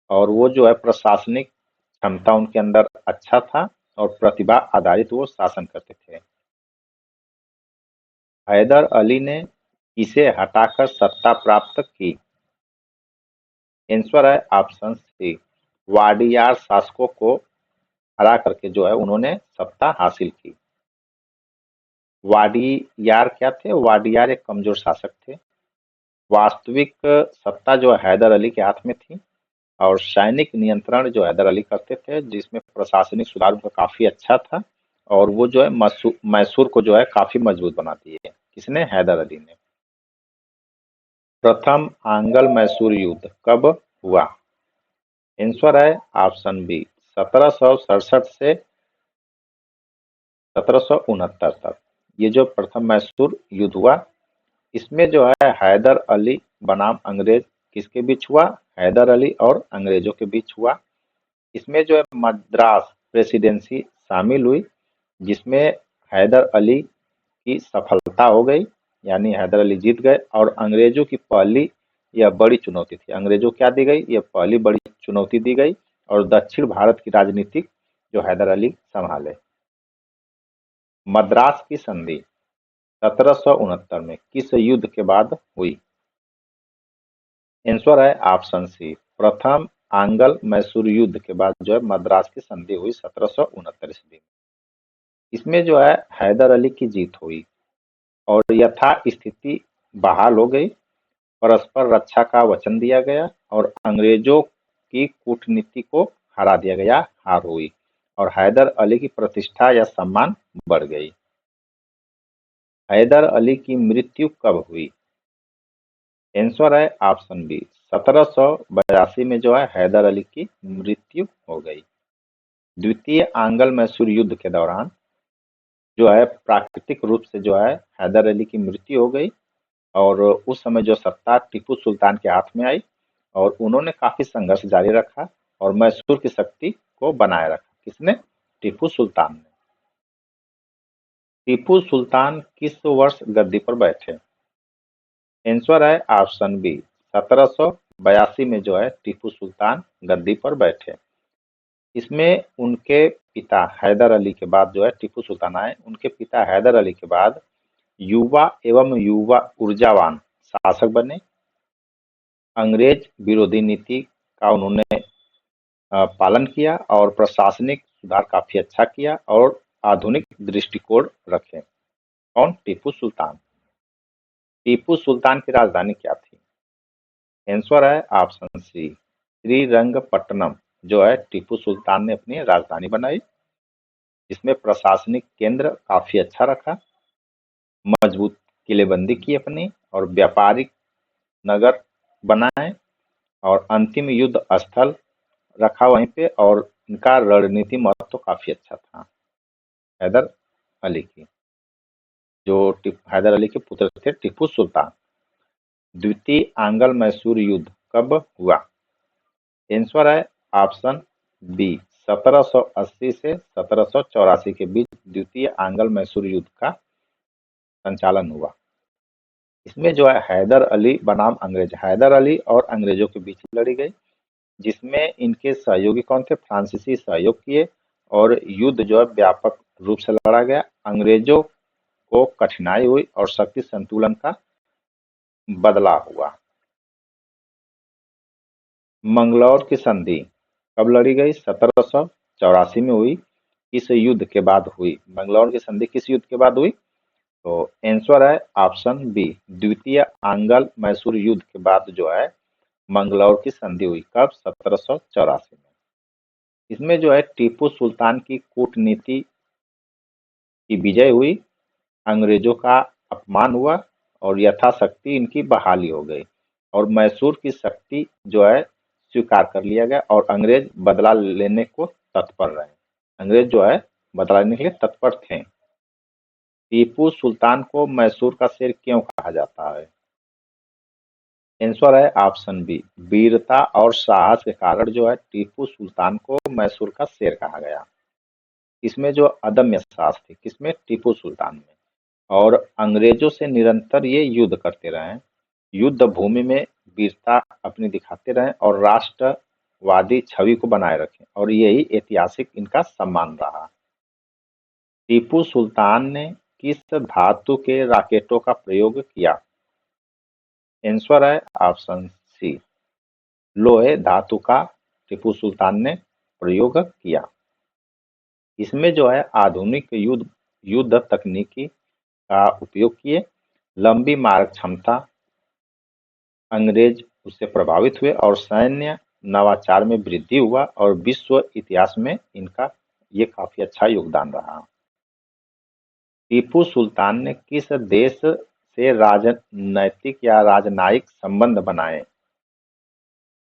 और वो जो है प्रशासनिक क्षमता उनके अंदर अच्छा था और प्रतिभा आधारित वो शासन करते थे। हैदर अली ने इसे हटाकर सत्ता प्राप्त की। आंसर है ऑप्शन सी, वाडियार शासकों को हरा करके जो है उन्होंने सत्ता हासिल की। वाडियार क्या थे? वाडियार एक कमजोर शासक थे। वास्तविक सत्ता जो हैदर अली के हाथ में थी और सैनिक नियंत्रण जो हैदर अली करते थे, जिसमें प्रशासनिक सुधार उनका काफी अच्छा था और वो जो है मैसूर को जो है काफी मजबूत बना दिए। किसने? हैदर अली ने। प्रथम आंग्ल मैसूर युद्ध कब हुआ? आंसर है ऑप्शन बी 1767 से 1769 तक। ये जो प्रथम मैसूर युद्ध हुआ, इसमें जो है हैदर अली बनाम अंग्रेज किसके बीच हुआ? हैदर अली और अंग्रेजों के बीच हुआ। इसमें जो है मद्रास प्रेसिडेंसी शामिल हुई, जिसमें हैदर अली की सफलता हो गई, यानी हैदर अली जीत गए। और अंग्रेजों की पहली यह बड़ी चुनौती थी। अंग्रेजों क्या दी गई? यह पहली बड़ी चुनौती दी गई और दक्षिण भारत की राजनीति जो हैदर अली संभाले। मद्रास की संधि 1769 में किस युद्ध के बाद हुई? आंसर है ऑप्शन सी प्रथम आंग्ल मैसूर युद्ध के बाद जो है मद्रास की संधि हुई 1769 ईस्वी में। इसमें जो है हैदर अली की जीत हुई और यथास्थिति बहाल हो गई। परस्पर रक्षा का वचन दिया गया और अंग्रेजों की कूटनीति को हरा दिया गया, हार हुई और हैदर अली की प्रतिष्ठा या सम्मान बढ़ गई। हैदर अली की मृत्यु कब हुई? आंसर है ऑप्शन बी 1782 में जो है हैदर अली की मृत्यु हो गई। द्वितीय आंग्ल मैसूर युद्ध के दौरान जो है प्राकृतिक रूप से जो है हैदर अली की मृत्यु हो गई और उस समय जो सत्ता टीपू सुल्तान के हाथ में आई और उन्होंने काफी संघर्ष जारी रखा और मैसूर की शक्ति को बनाए रखा। किसने? टीपू सुल्तान ने। टीपू सुल्तान किस वर्ष गद्दी पर बैठे? आंसर है ऑप्शन बी 1782 में जो है टीपू सुल्तान गद्दी पर बैठे। इसमें उनके पिता हैदर अली के बाद जो है टीपू सुल्तान आए। उनके पिता हैदर अली के बाद युवा एवं युवा ऊर्जावान शासक बने। अंग्रेज विरोधी नीति का उन्होंने पालन किया और प्रशासनिक सुधार काफी अच्छा किया और आधुनिक दृष्टिकोण रखे। कौन? टीपू सुल्तान। टीपू सुल्तान की राजधानी क्या थी? आंसर है ऑप्शन सी श्रीरंगपट्टनम जो है टीपू सुल्तान ने अपनी राजधानी बनाई। इसमें प्रशासनिक केंद्र काफी अच्छा रखा, मजबूत किलेबंदी की अपनी और व्यापारिक नगर बनाए और अंतिम युद्ध स्थल रखा वहीं पे और इनका रणनीति महत्व तो काफी अच्छा था। हैदर अली की जो हैदर अली के पुत्र थे टीपू सुल्तान। द्वितीय आंग्ल मैसूर युद्ध कब हुआ? आंसर है ऑप्शन बी 1780 से 1784 के बीच द्वितीय आंग्ल मैसूर युद्ध का संचालन हुआ। इसमें जो है हैदर अली बनाम अंग्रेज, हैदर अली और अंग्रेजों के बीच लड़ी गई, जिसमें इनके सहयोगी कौन थे? फ्रांसीसी सहयोग किए और युद्ध जो है व्यापक रूप से लड़ा गया। अंग्रेजों को कठिनाई हुई और शक्ति संतुलन का बदलाव हुआ। मंगलौर की संधि कब लड़ी गई? 1784 में हुई। किस युद्ध के बाद हुई? मंगलौर की संधि किस युद्ध के बाद हुई? तो आंसर है ऑप्शन बी द्वितीय आंग्ल मैसूर युद्ध के बाद जो है मंगलौर की संधि हुई। कब? 1784 में। इसमें जो है टीपू सुल्तान की कूटनीति की विजय हुई, अंग्रेजों का अपमान हुआ और यथाशक्ति इनकी बहाली हो गई और मैसूर की शक्ति जो है स्वीकार कर लिया गया और अंग्रेज बदला लेने को तत्पर रहे। अंग्रेज जो है बदला लेने के लिए तत्पर थे। टीपू सुल्तान को मैसूर का शेर क्यों कहा जाता है? आंसर है ऑप्शन बी वीरता और साहस के कारण जो है टीपू सुल्तान को मैसूर का शेर कहा गया। इसमें जो अदम्य साहस थी किसमें? टीपू सुल्तान में। और अंग्रेजों से निरंतर ये युद्ध करते रहे, युद्ध भूमि में वीरता अपनी दिखाते रहे और राष्ट्रवादी छवि को बनाए रखे और यही ऐतिहासिक इनका सम्मान रहा। टीपू सुल्तान ने किस धातु के रॉकेटों का प्रयोग किया? आंसर है ऑप्शन सी लोहे धातु का टीपू सुल्तान ने प्रयोग किया। इसमें जो है आधुनिक युद्ध तकनीकी का उपयोग किए, लंबी मारक क्षमता, अंग्रेज उससे प्रभावित हुए और सैन्य नवाचार में वृद्धि हुआ और विश्व इतिहास में इनका ये काफी अच्छा योगदान रहा। टीपू सुल्तान ने किस देश से राजनैतिक या राजनयिक संबंध बनाए?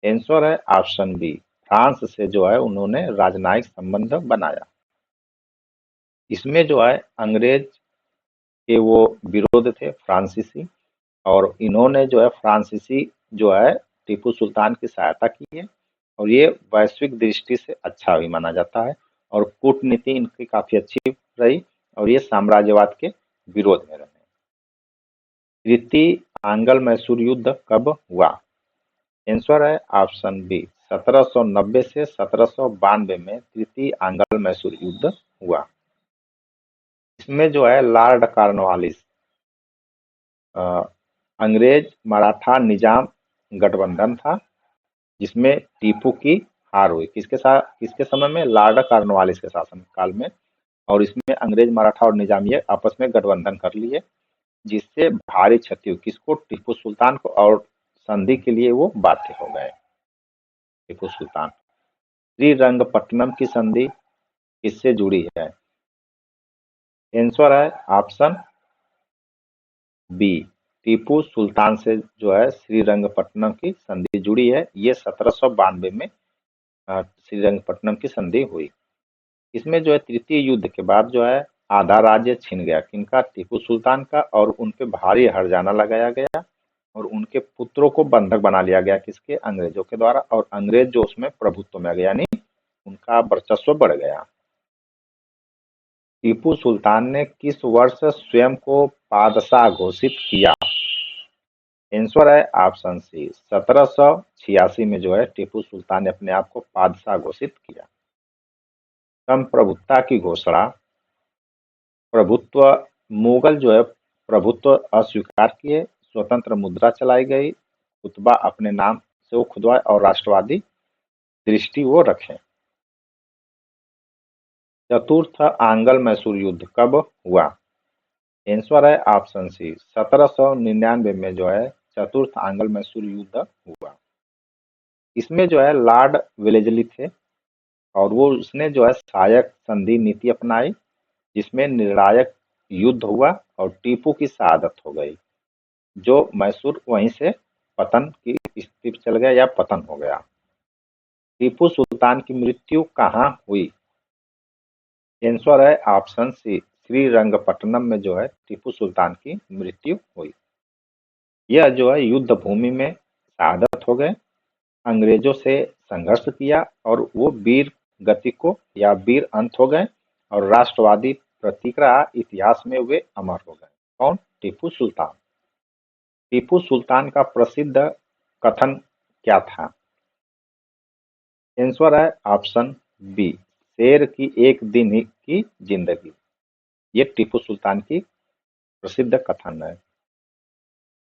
आंसर है ऑप्शन बी, फ्रांस से जो है उन्होंने राजनयिक संबंध बनाया। इसमें जो है अंग्रेज के वो विरोध थे फ्रांसीसी, और इन्होंने जो है फ्रांसीसी जो है टीपू सुल्तान की सहायता की है, और ये वैश्विक दृष्टि से अच्छा भी माना जाता है, और कूटनीति इनकी काफी अच्छी रही, और ये साम्राज्यवाद के विरोध में रहे। तृतीय आंग्ल मैसूर युद्ध कब हुआ? आंसर है ऑप्शन बी, 1790 से 1792 में तृतीय आंग्ल मैसूर युद्ध हुआ। इसमें जो है लॉर्ड कॉर्नवालिस अंग्रेज मराठा निजाम गठबंधन था, जिसमें टीपू की हार हुई। किसके समय में? लॉर्ड कॉर्नवालिस के शासन काल में। और इसमें अंग्रेज मराठा और निजामिया आपस में गठबंधन कर लिए, जिससे भारी क्षति हुई। किसको? टीपू सुल्तान को, और संधि के लिए वो बाध्य हो गए टीपू सुल्तान। श्रीरंगपट्टनम की संधि किससे जुड़ी है? आंसर है ऑप्शन बी, टीपू सुल्तान से जो है श्रीरंगपट्टनम की संधि जुड़ी है। ये 1792 में श्रीरंगपट्टनम की संधि हुई। इसमें जो है तृतीय युद्ध के बाद जो है आधा राज्य छिन गया। किनका? टीपू सुल्तान का, और उन पे भारी हर्जाना लगाया गया, और उनके पुत्रों को बंधक बना लिया गया। किसके? अंग्रेजों के द्वारा, और अंग्रेज जो उसमें प्रभुत्व में आ गया, यानी उनका वर्चस्व बढ़ गया। टीपू सुल्तान ने किस वर्ष स्वयं को बादशाह घोषित किया? आंसर है ऑप्शन सी, 1786 में जो है टीपू सुल्तान ने अपने आप को बादशाह घोषित किया। संप्रभुता की घोषणा। प्रभुत्व। मुगल जो है प्रभुत्व अस्वीकार किए, स्वतंत्र मुद्रा चलाई गई, खुतबा अपने नाम से वो खुदवाए, और राष्ट्रवादी दृष्टि वो रखें। चतुर्थ आंग्ल मैसूर युद्ध कब हुआ? आंसर है ऑप्शन सी, 1799 में जो है चतुर्थ आंग्ल मैसूर युद्ध हुआ। इसमें जो है लॉर्ड वेलेस्ली थे, और वो उसने जो है सहायक संधि नीति अपनाई, जिसमें निर्णायक युद्ध हुआ और टीपू की शहादत हो गई, जो मैसूर वहीं से पतन की स्थिति चल गया या पतन हो गया। टीपू सुल्तान की मृत्यु कहाँ हुई? आंसर है ऑप्शन सी, श्रीरंगपट्टनम में जो है टीपू सुल्तान की मृत्यु हुई। यह जो है युद्ध भूमि में शहादत हो गए, अंग्रेजों से संघर्ष किया, और वो वीर गति को या वीर अंत हो गए, और राष्ट्रवादी प्रतिक्रिया इतिहास में वे अमर हो गए। कौन? टीपू सुल्तान। टीपू सुल्तान का प्रसिद्ध कथन क्या था? आंसर है ऑप्शन बी, शेर की एक दिन ही की जिंदगी। ये टीपू सुल्तान की प्रसिद्ध कथन है।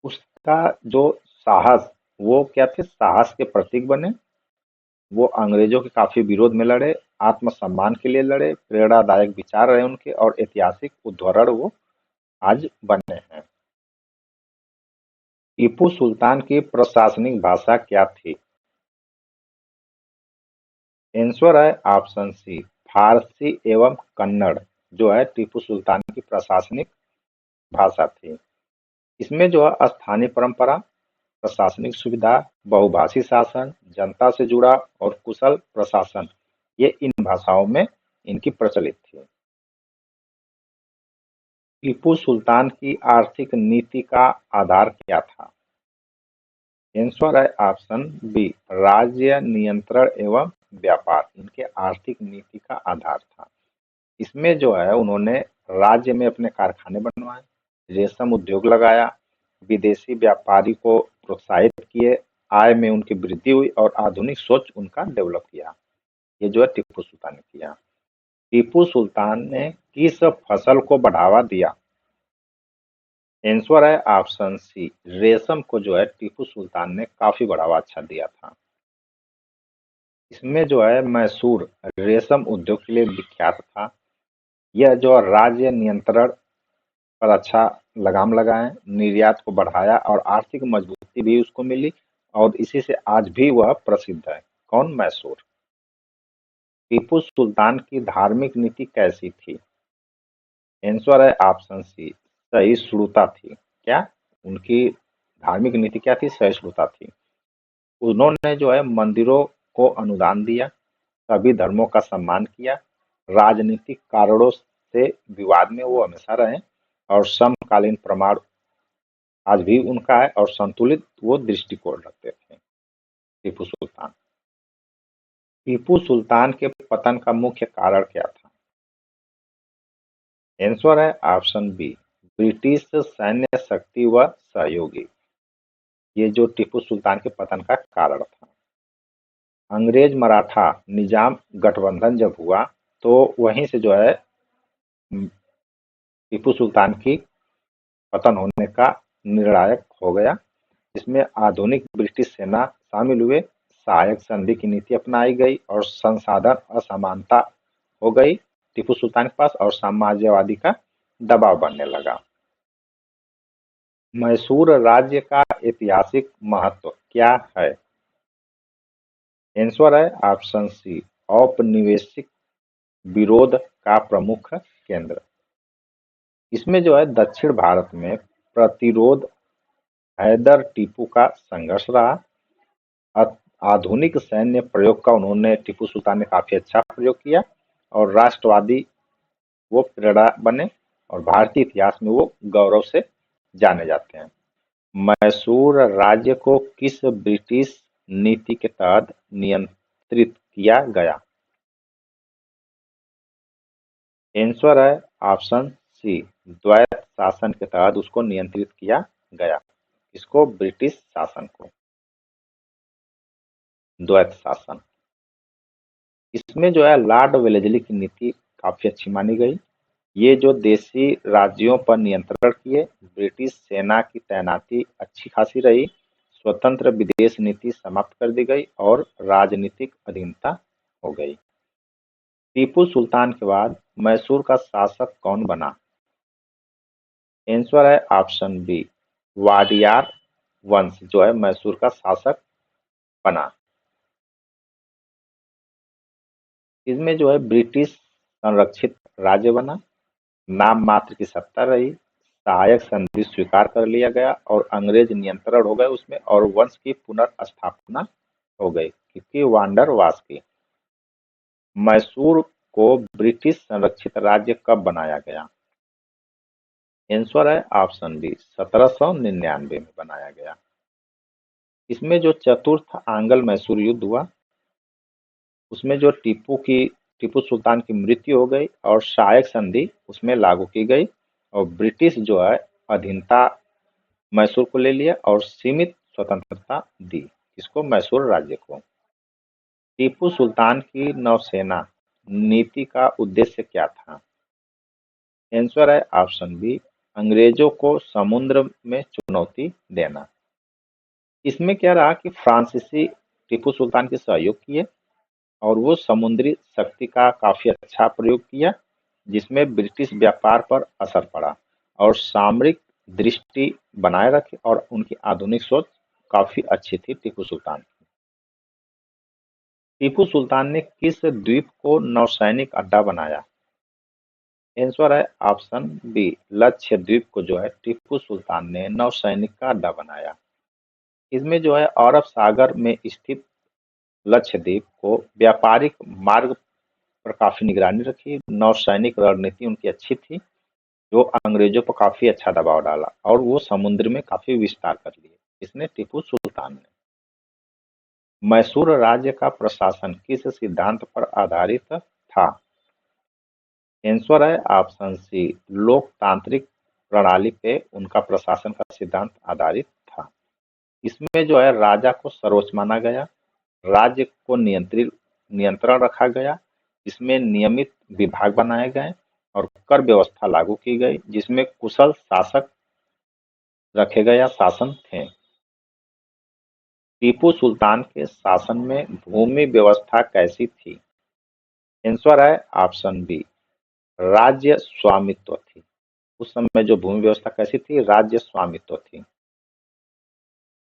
उसका जो साहस, वो क्या थे? साहस के प्रतीक बने। वो अंग्रेजों के काफी विरोध में लड़े, आत्मसम्मान के लिए लड़े, प्रेरणादायक विचार रहे उनके, और ऐतिहासिक उदाहरण वो आज बने हैं। टीपू सुल्तान की प्रशासनिक भाषा क्या थी? आंसर है ऑप्शन सी, फारसी एवं कन्नड़ जो है टीपू सुल्तान की प्रशासनिक भाषा थी। इसमें जो है स्थानीय परंपरा, प्रशासनिक सुविधा, बहुभाषी शासन, जनता से जुड़ा और कुशल प्रशासन, ये इन भाषाओं में इनकी प्रचलित थी। टीपू सुल्तान की आर्थिक नीति का आधार क्या था? आंसर है ऑप्शन बी, राज्य नियंत्रण एवं व्यापार इनके आर्थिक नीति का आधार था। इसमें जो है उन्होंने राज्य में अपने कारखाने बनवाए, रेशम उद्योग लगाया, विदेशी व्यापारी को प्रोत्साहित किए, आय में उनकी वृद्धि हुई, और आधुनिक सोच उनका डेवलप किया। ये जो है टीपू सुल्तान ने किया। टीपू सुल्तान ने किस फसल को बढ़ावा दिया? आंसर है ऑप्शन सी, रेशम को जो है टीपू सुल्तान ने काफी बढ़ावा अच्छा दिया था। इसमें जो है मैसूर रेशम उद्योग के लिए विख्यात था। यह जो राज्य नियंत्रण पर अच्छा लगाम लगाए, निर्यात को बढ़ाया, और आर्थिक मजबूती भी उसको मिली, और इसी से आज भी वह प्रसिद्ध है। कौन? मैसूर। टीपू सुल्तान की धार्मिक नीति कैसी थी? आंसर है ऑप्शन सी, सहिष्णुता थी। क्या उनकी धार्मिक नीति क्या थी? सहिष्णुता थी। उन्होंने जो है मंदिरों को अनुदान दिया, सभी धर्मों का सम्मान किया, राजनीतिक कारणों से विवाद में वो हमेशा रहे और समकालीन प्रमाण आज भी उनका है और संतुलित वो दृष्टिकोण रखते थे। टीपू सुल्तान टीपू सुल्तान के पतन का मुख्य कारण क्या था? आंसर है ऑप्शन बी, ब्रिटिश सैन्य शक्ति व सहयोगी। ये जो टीपू सुल्तान के पतन का कारण था। अंग्रेज मराठा निजाम गठबंधन जब हुआ तो वहीं से जो है टीपू सुल्तान की पतन होने का निर्णायक हो गया। इसमें आधुनिक ब्रिटिश सेना शामिल हुए, सहायक संधि की नीति अपनाई गई और संसाधन असमानता हो गई टीपू सुल्तान के पास और साम्राज्यवादी का दबाव बढ़ने लगा। मैसूर राज्य का ऐतिहासिक महत्व क्या है? आंसर है ऑप्शन सी, औपनिवेशिक विरोध का प्रमुख केंद्र। इसमें जो है दक्षिण भारत में प्रतिरोध हैदर टीपू का संघर्ष रहा। आधुनिक सैन्य प्रयोग का उन्होंने टीपू सुल्तान ने काफी अच्छा प्रयोग किया और राष्ट्रवादी वो प्रेरणा बने और भारतीय इतिहास में वो गौरव से जाने जाते हैं। मैसूर राज्य को किस ब्रिटिश नीति के तहत नियंत्रित किया गया? आंसर है ऑप्शन सी, द्वैत शासन के तहत उसको नियंत्रित किया गया। इसको ब्रिटिश शासन को द्वैत शासन। इसमें जो है लॉर्ड वेलेस्ली की नीति काफी अच्छी मानी गई। ये जो देशी राज्यों पर नियंत्रण किए, ब्रिटिश सेना की तैनाती अच्छी खासी रही, स्वतंत्र विदेश नीति समाप्त कर दी गई और राजनीतिक अधीनता हो गई। टीपू सुल्तान के बाद मैसूर का शासक कौन बना? आंसर है ऑप्शन बी, वाडियार वंश जो है मैसूर का शासक बना। इसमें जो है ब्रिटिश संरक्षित राज्य बना, नाम मात्र की सत्ता रही, सहायक संधि स्वीकार कर लिया गया और अंग्रेज नियंत्रण हो गए उसमें और वंश की पुनर्स्थापना हो गई क्योंकि वांडर वास की। मैसूर को ब्रिटिश संरक्षित राज्य कब बनाया गया? आंसर है ऑप्शन बी, 1799 में बनाया गया। इसमें जो चतुर्थ आंग्ल मैसूर युद्ध हुआ उसमें जो टीपू सुल्तान की मृत्यु हो गई और सहायक संधि उसमें लागू की गई और ब्रिटिश जो है अधीनता मैसूर को ले लिया और सीमित स्वतंत्रता दी इसको मैसूर राज्य को। टीपू सुल्तान की नौसेना नीति का उद्देश्य क्या था? आंसर है ऑप्शन बी, अंग्रेजों को समुद्र में चुनौती देना। इसमें क्या रहा कि फ्रांसीसी टीपू सुल्तान के सहयोग किए और वो समुद्री शक्ति का काफी अच्छा प्रयोग किया जिसमें ब्रिटिश व्यापार पर असर पड़ा और सामरिक दृष्टि बनाए रखी और उनकी आधुनिक सोच काफी अच्छी थी टीपू सुल्तान की। टीपू सुल्तान ने किस द्वीप को नौसैनिक अड्डा बनाया? आंसर है ऑप्शन बी, लक्षद्वीप को जो है टीपू सुल्तान ने नौसैनिक का अड्डा बनाया। इसमें जो है अरब सागर में स्थित लक्षद्वीप को व्यापारिक मार्ग पर काफी निगरानी रखी, नौसैनिक रणनीति उनकी अच्छी थी जो अंग्रेजों पर काफी अच्छा दबाव डाला और वो समुद्र में काफी विस्तार कर लिए इसने टीपू सुल्तान ने। मैसूर राज्य का प्रशासन किस सिद्धांत पर आधारित था? आंसर है ऑप्शन सी, लोकतांत्रिक प्रणाली पे उनका प्रशासन का सिद्धांत आधारित था। इसमें जो है राजा को सर्वोच्च माना गया, राज्य को नियंत्रण रखा गया, इसमें नियमित विभाग बनाए गए और कर व्यवस्था लागू की गई जिसमें कुशल शासक रखे गए या शासन थे। टीपू सुल्तान के शासन में भूमि व्यवस्था कैसी थी? आंसर है ऑप्शन बी, राज्य स्वामित्व थी। उस समय जो भूमि व्यवस्था कैसी थी? राज्य स्वामित्व थी।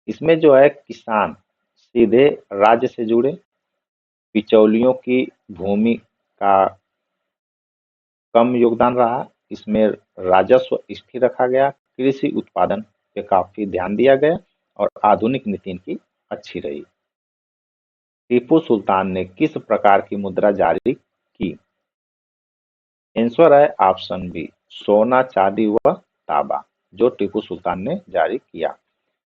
इसमें जो है किसान सीधे राज्य से जुड़े, बिचौलियों की भूमि का कम योगदान रहा, इसमें राजस्व स्थिर रखा गया, कृषि उत्पादन पे काफी ध्यान दिया गया और आधुनिक नीति इनकी अच्छी रही। टीपू सुल्तान ने किस प्रकार की मुद्रा जारी की? आंसर है ऑप्शन बी, सोना, चांदी व तांबा, जो टीपू सुल्तान ने जारी किया।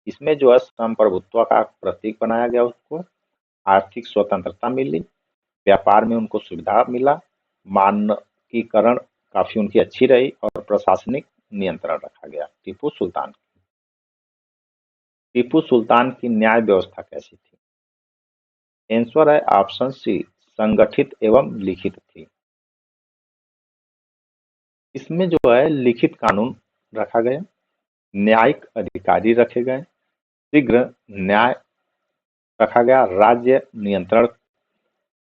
इसमें जो है संप्रभुत्व का प्रतीक बनाया गया उसको, आर्थिक स्वतंत्रता मिली, व्यापार में उनको सुविधा मिला, मानकीकरण काफी उनकी अच्छी रही और प्रशासनिक नियंत्रण रखा गया टीपू सुल्तान। टीपू सुल्तान की न्याय व्यवस्था कैसी थी? आंसर है ऑप्शन सी, संगठित एवं लिखित थी। इसमें जो है लिखित कानून रखा गया, न्यायिक अधिकारी रखे गए, शीघ्र न्याय रखा गया, राज्य नियंत्रण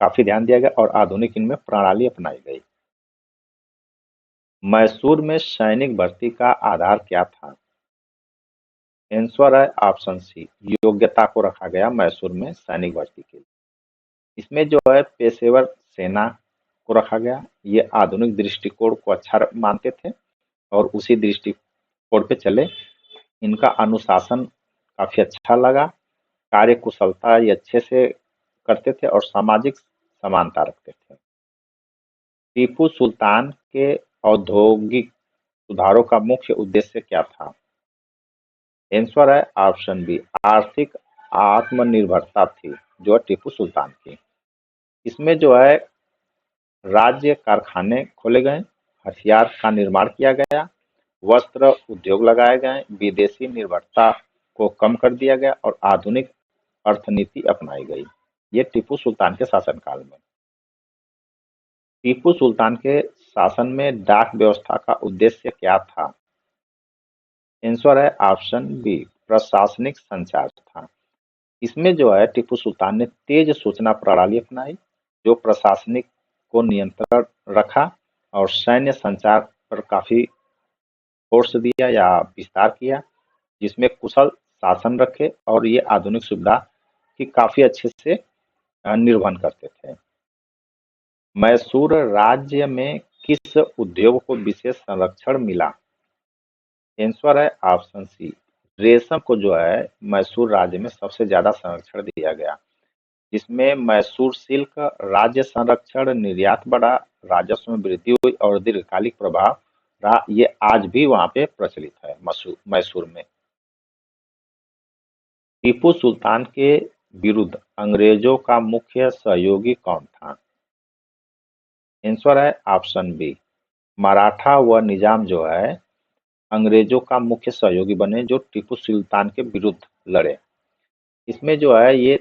काफी ध्यान दिया गया और आधुनिक इनमें प्रणाली अपनाई गई। मैसूर में सैनिक भर्ती का आधार क्या था? आंसर है ऑप्शन सी, योग्यता को रखा गया मैसूर में सैनिक भर्ती के लिए। इसमें जो है पेशेवर सेना को रखा गया, ये आधुनिक दृष्टिकोण को अच्छा मानते थे और उसी दृष्टिकोण पे चले। इनका अनुशासन काफी अच्छा लगा, कार्य कुशलता ये अच्छे से करते थे और सामाजिक समानता रखते थे। टीपू सुल्तान के औद्योगिक सुधारों का मुख्य उद्देश्य क्या था? आंसर है ऑप्शन बी, आर्थिक आत्मनिर्भरता थी जो टीपू सुल्तान की। इसमें जो है राज्य कारखाने खोले गए, हथियार का निर्माण किया गया, वस्त्र उद्योग लगाए गए, विदेशी निर्भरता को कम कर दिया गया और आधुनिक अर्थनीति अपनाई गई। ये टीपू सुल्तान के शासनकाल में। टीपू सुल्तान के शासन में डाक व्यवस्था का उद्देश्य क्या था? आंसर है ऑप्शन बी, प्रशासनिक संचार था। इसमें जो है टीपू सुल्तान ने तेज सूचना प्रणाली अपनाई, जो प्रशासनिक को नियंत्रण रखा और सैन्य संचार पर काफी फोर्स दिया या विस्तार किया, जिसमें कुशल शासन रखे और ये आधुनिक सुविधा की काफी अच्छे से निर्वहन करते थे। मैसूर राज्य में किस उद्योग को विशेष संरक्षण मिला? आंसर है ऑप्शन सी, रेशम को जो है मैसूर राज्य में सबसे ज्यादा संरक्षण दिया गया, जिसमें मैसूर सिल्क राज्य संरक्षण, निर्यात बढ़ा, राजस्व में वृद्धि हुई और दीर्घकालिक प्रभाव रहा। ये आज भी वहां पे प्रचलित है मैसूर में। टीपू सुल्तान के विरुद्ध अंग्रेजों का मुख्य सहयोगी कौन था? आंसर है ऑप्शन बी, मराठा व निजाम जो है अंग्रेजों का मुख्य सहयोगी बने, जो टीपू सुल्तान के विरुद्ध लड़े। इसमें जो है ये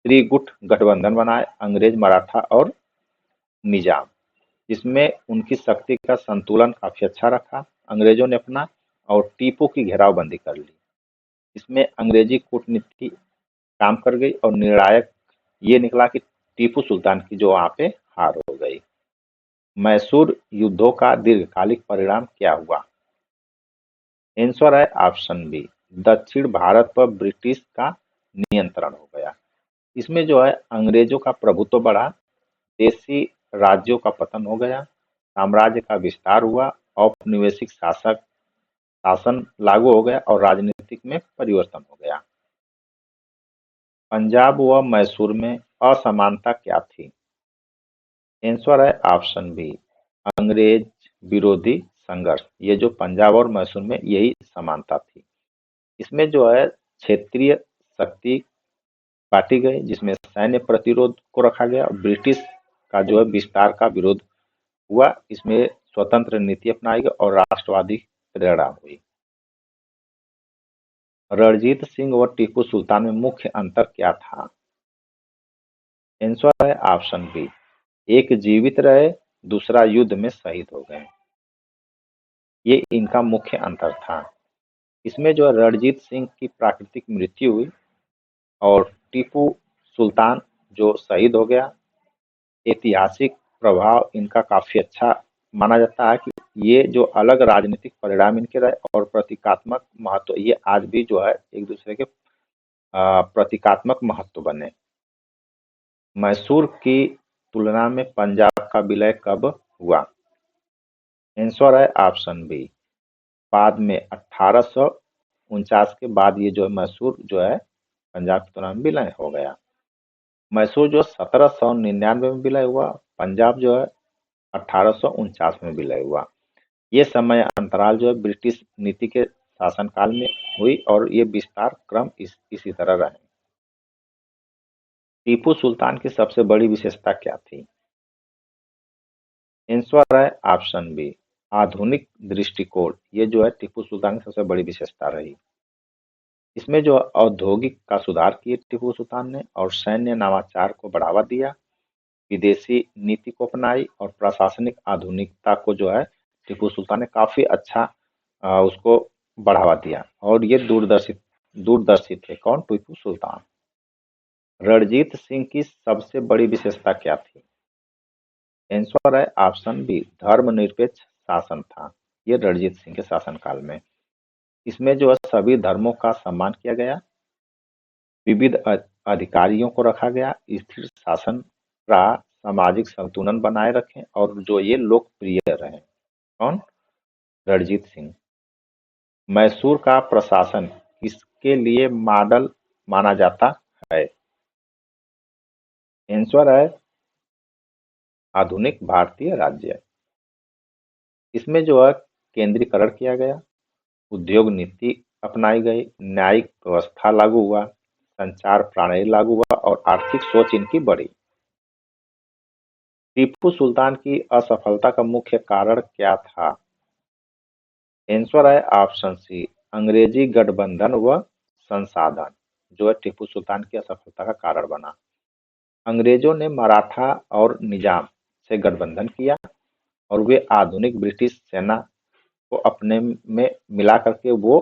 त्रिगुट गठबंधन बनाए, अंग्रेज, मराठा और निजाम, जिसमें उनकी शक्ति का संतुलन काफी अच्छा रखा। अंग्रेजों ने अपना और टीपू की घेरावबंदी कर ली। इसमें अंग्रेजी कूटनीति काम कर गई और निर्णायक ये निकला कि टीपू सुल्तान की जो वहां पे हार हो गई। मैसूर युद्धों का दीर्घकालिक परिणाम क्या हुआ? आंसर है ऑप्शन बी, दक्षिण भारत पर ब्रिटिश का नियंत्रण हो गया। इसमें जो है अंग्रेजों का प्रभुत्व बढ़ा, देशी राज्यों का पतन हो गया, साम्राज्य का विस्तार हुआ, औपनिवेशिक शासन लागू हो गया और राजनीतिक में परिवर्तन हो गया। पंजाब व मैसूर में असमानता क्या थी? आंसर है ऑप्शन बी, अंग्रेज विरोधी संघर्ष। ये जो पंजाब और मैसूर में यही समानता थी। इसमें जो है क्षेत्रीय शक्ति बांटी गई, जिसमें सैन्य प्रतिरोध को रखा गया और ब्रिटिश का जो है विस्तार का विरोध हुआ। इसमें स्वतंत्र नीति अपनाई गई और राष्ट्रवादी प्रेरणा हुई। रणजीत सिंह व टीपू सुल्तान में मुख्य अंतर क्या था? आंसर है ऑप्शन बी, एक जीवित रहे, दूसरा युद्ध में शहीद हो गए। ये इनका मुख्य अंतर था। इसमें जो है रणजीत सिंह की प्राकृतिक मृत्यु हुई और टीपू सुल्तान जो शहीद हो गया। ऐतिहासिक प्रभाव इनका काफी अच्छा माना जाता है कि ये जो अलग राजनीतिक परिणाम इनके रहे और प्रतीकात्मक महत्व, ये आज भी जो है एक दूसरे के प्रतीकात्मक महत्व बने। मैसूर की तुलना में पंजाब का विलय कब हुआ? आंसर है ऑप्शन बी, बाद में 1849 के बाद ये जो है मैसूर जो है पंजाब की तुलना में विलय हो गया। मैसूर जो 1799 में विलय हुआ, पंजाब जो है 1849 में विलय हुआ। ये समय अंतराल जो है ब्रिटिश नीति के शासनकाल में हुई और ये विस्तार क्रम इसी तरह रहे। टीपू सुल्तान की सबसे बड़ी विशेषता क्या थी? आंसर है ऑप्शन बी, आधुनिक दृष्टिकोण। ये जो है टीपू सुल्तान की सबसे बड़ी विशेषता रही। इसमें जो औद्योगिक का सुधार किए टीपू सुल्तान ने और सैन्य नवाचार को बढ़ावा दिया, विदेशी नीति को अपनाई और प्रशासनिक आधुनिकता को जो है टीपू सुल्तान ने काफी अच्छा उसको बढ़ावा दिया और ये दूरदर्शी थे। कौन? टीपू सुल्तान। रणजीत सिंह की सबसे बड़ी विशेषता क्या थी? आंसर है ऑप्शन बी, धर्मनिरपेक्ष शासन था ये रणजीत सिंह के शासनकाल में। इसमें जो है सभी धर्मों का सम्मान किया गया, विविध अधिकारियों को रखा गया, स्थिर शासन रहा, सामाजिक संतुलन बनाए रखें और जो ये लोकप्रिय रहे। कौन? रणजीत सिंह। मैसूर का प्रशासन किसके लिए मॉडल माना जाता है? आंसर है आधुनिक भारतीय राज्य। इसमें जो है केंद्रीकरण किया गया, उद्योग नीति अपनाई गई, न्यायिक व्यवस्था लागू हुआ, संचार प्रणाली लागू हुआ और आर्थिक सोच इनकी बढ़ी। टीपू सुल्तान की असफलता का मुख्य कारण क्या था? आंसर है ऑप्शन सी, अंग्रेजी गठबंधन व संसाधन जो है टीपू सुल्तान की असफलता का कारण बना। अंग्रेजों ने मराठा और निजाम से गठबंधन किया और वे आधुनिक ब्रिटिश सेना को अपने में मिला करके वो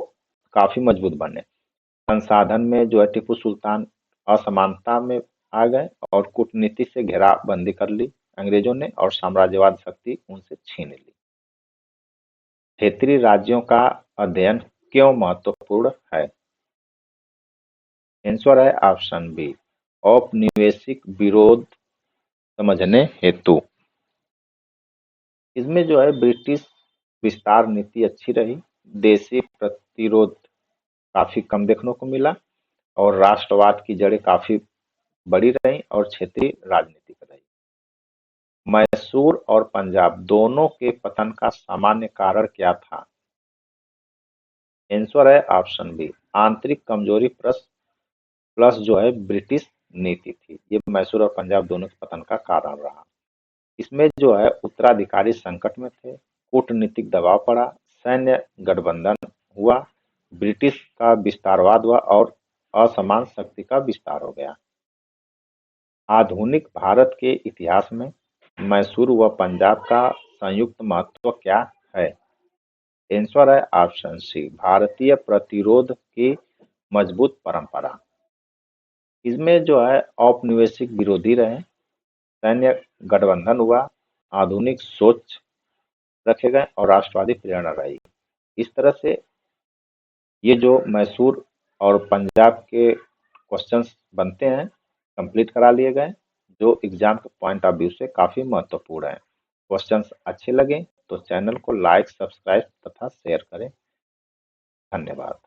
काफी मजबूत बने। संसाधन में जो है टीपू सुल्तान असमानता में आ गए और कूटनीति से घेराबंदी कर ली अंग्रेजों ने और साम्राज्यवाद शक्ति उनसे छीन ली। क्षेत्रीय राज्यों का अध्ययन क्यों महत्वपूर्ण है? आंसर है ऑप्शन बी, औपनिवेशिक विरोध समझने हेतु। इसमें जो है ब्रिटिश विस्तार नीति अच्छी रही, देशी प्रतिरोध काफी कम देखने को मिला और राष्ट्रवाद की जड़ें काफी बड़ी रही और क्षेत्रीय राजनीतिक रही। मैसूर और पंजाब दोनों के पतन का सामान्य कारण क्या था? आंसर है ऑप्शन बी, आंतरिक कमजोरी प्लस जो है ब्रिटिश नीति थी। ये मैसूर और पंजाब दोनों के पतन का कारण रहा। इसमें जो है उत्तराधिकारी संकट में थे, कूटनीतिक दबाव पड़ा, सैन्य गठबंधन हुआ, ब्रिटिश का विस्तारवाद हुआ और असमान शक्ति का विस्तार हो गया। आधुनिक भारत के इतिहास में मैसूर व पंजाब का संयुक्त महत्व क्या है? आंसर है ऑप्शन सी, भारतीय प्रतिरोध की मजबूत परंपरा। इसमें जो है औपनिवेशिक विरोधी रहे, सैन्य गठबंधन हुआ, आधुनिक सोच रखे गए और राष्ट्रवादी प्रेरणा रही। इस तरह से ये जो मैसूर और पंजाब के क्वेश्चंस बनते हैं कंप्लीट करा लिए गए जो एग्जाम के पॉइंट ऑफ व्यू से काफी महत्वपूर्ण है। क्वेश्चंस अच्छे लगे तो चैनल को लाइक, सब्सक्राइब तथा शेयर करें। धन्यवाद।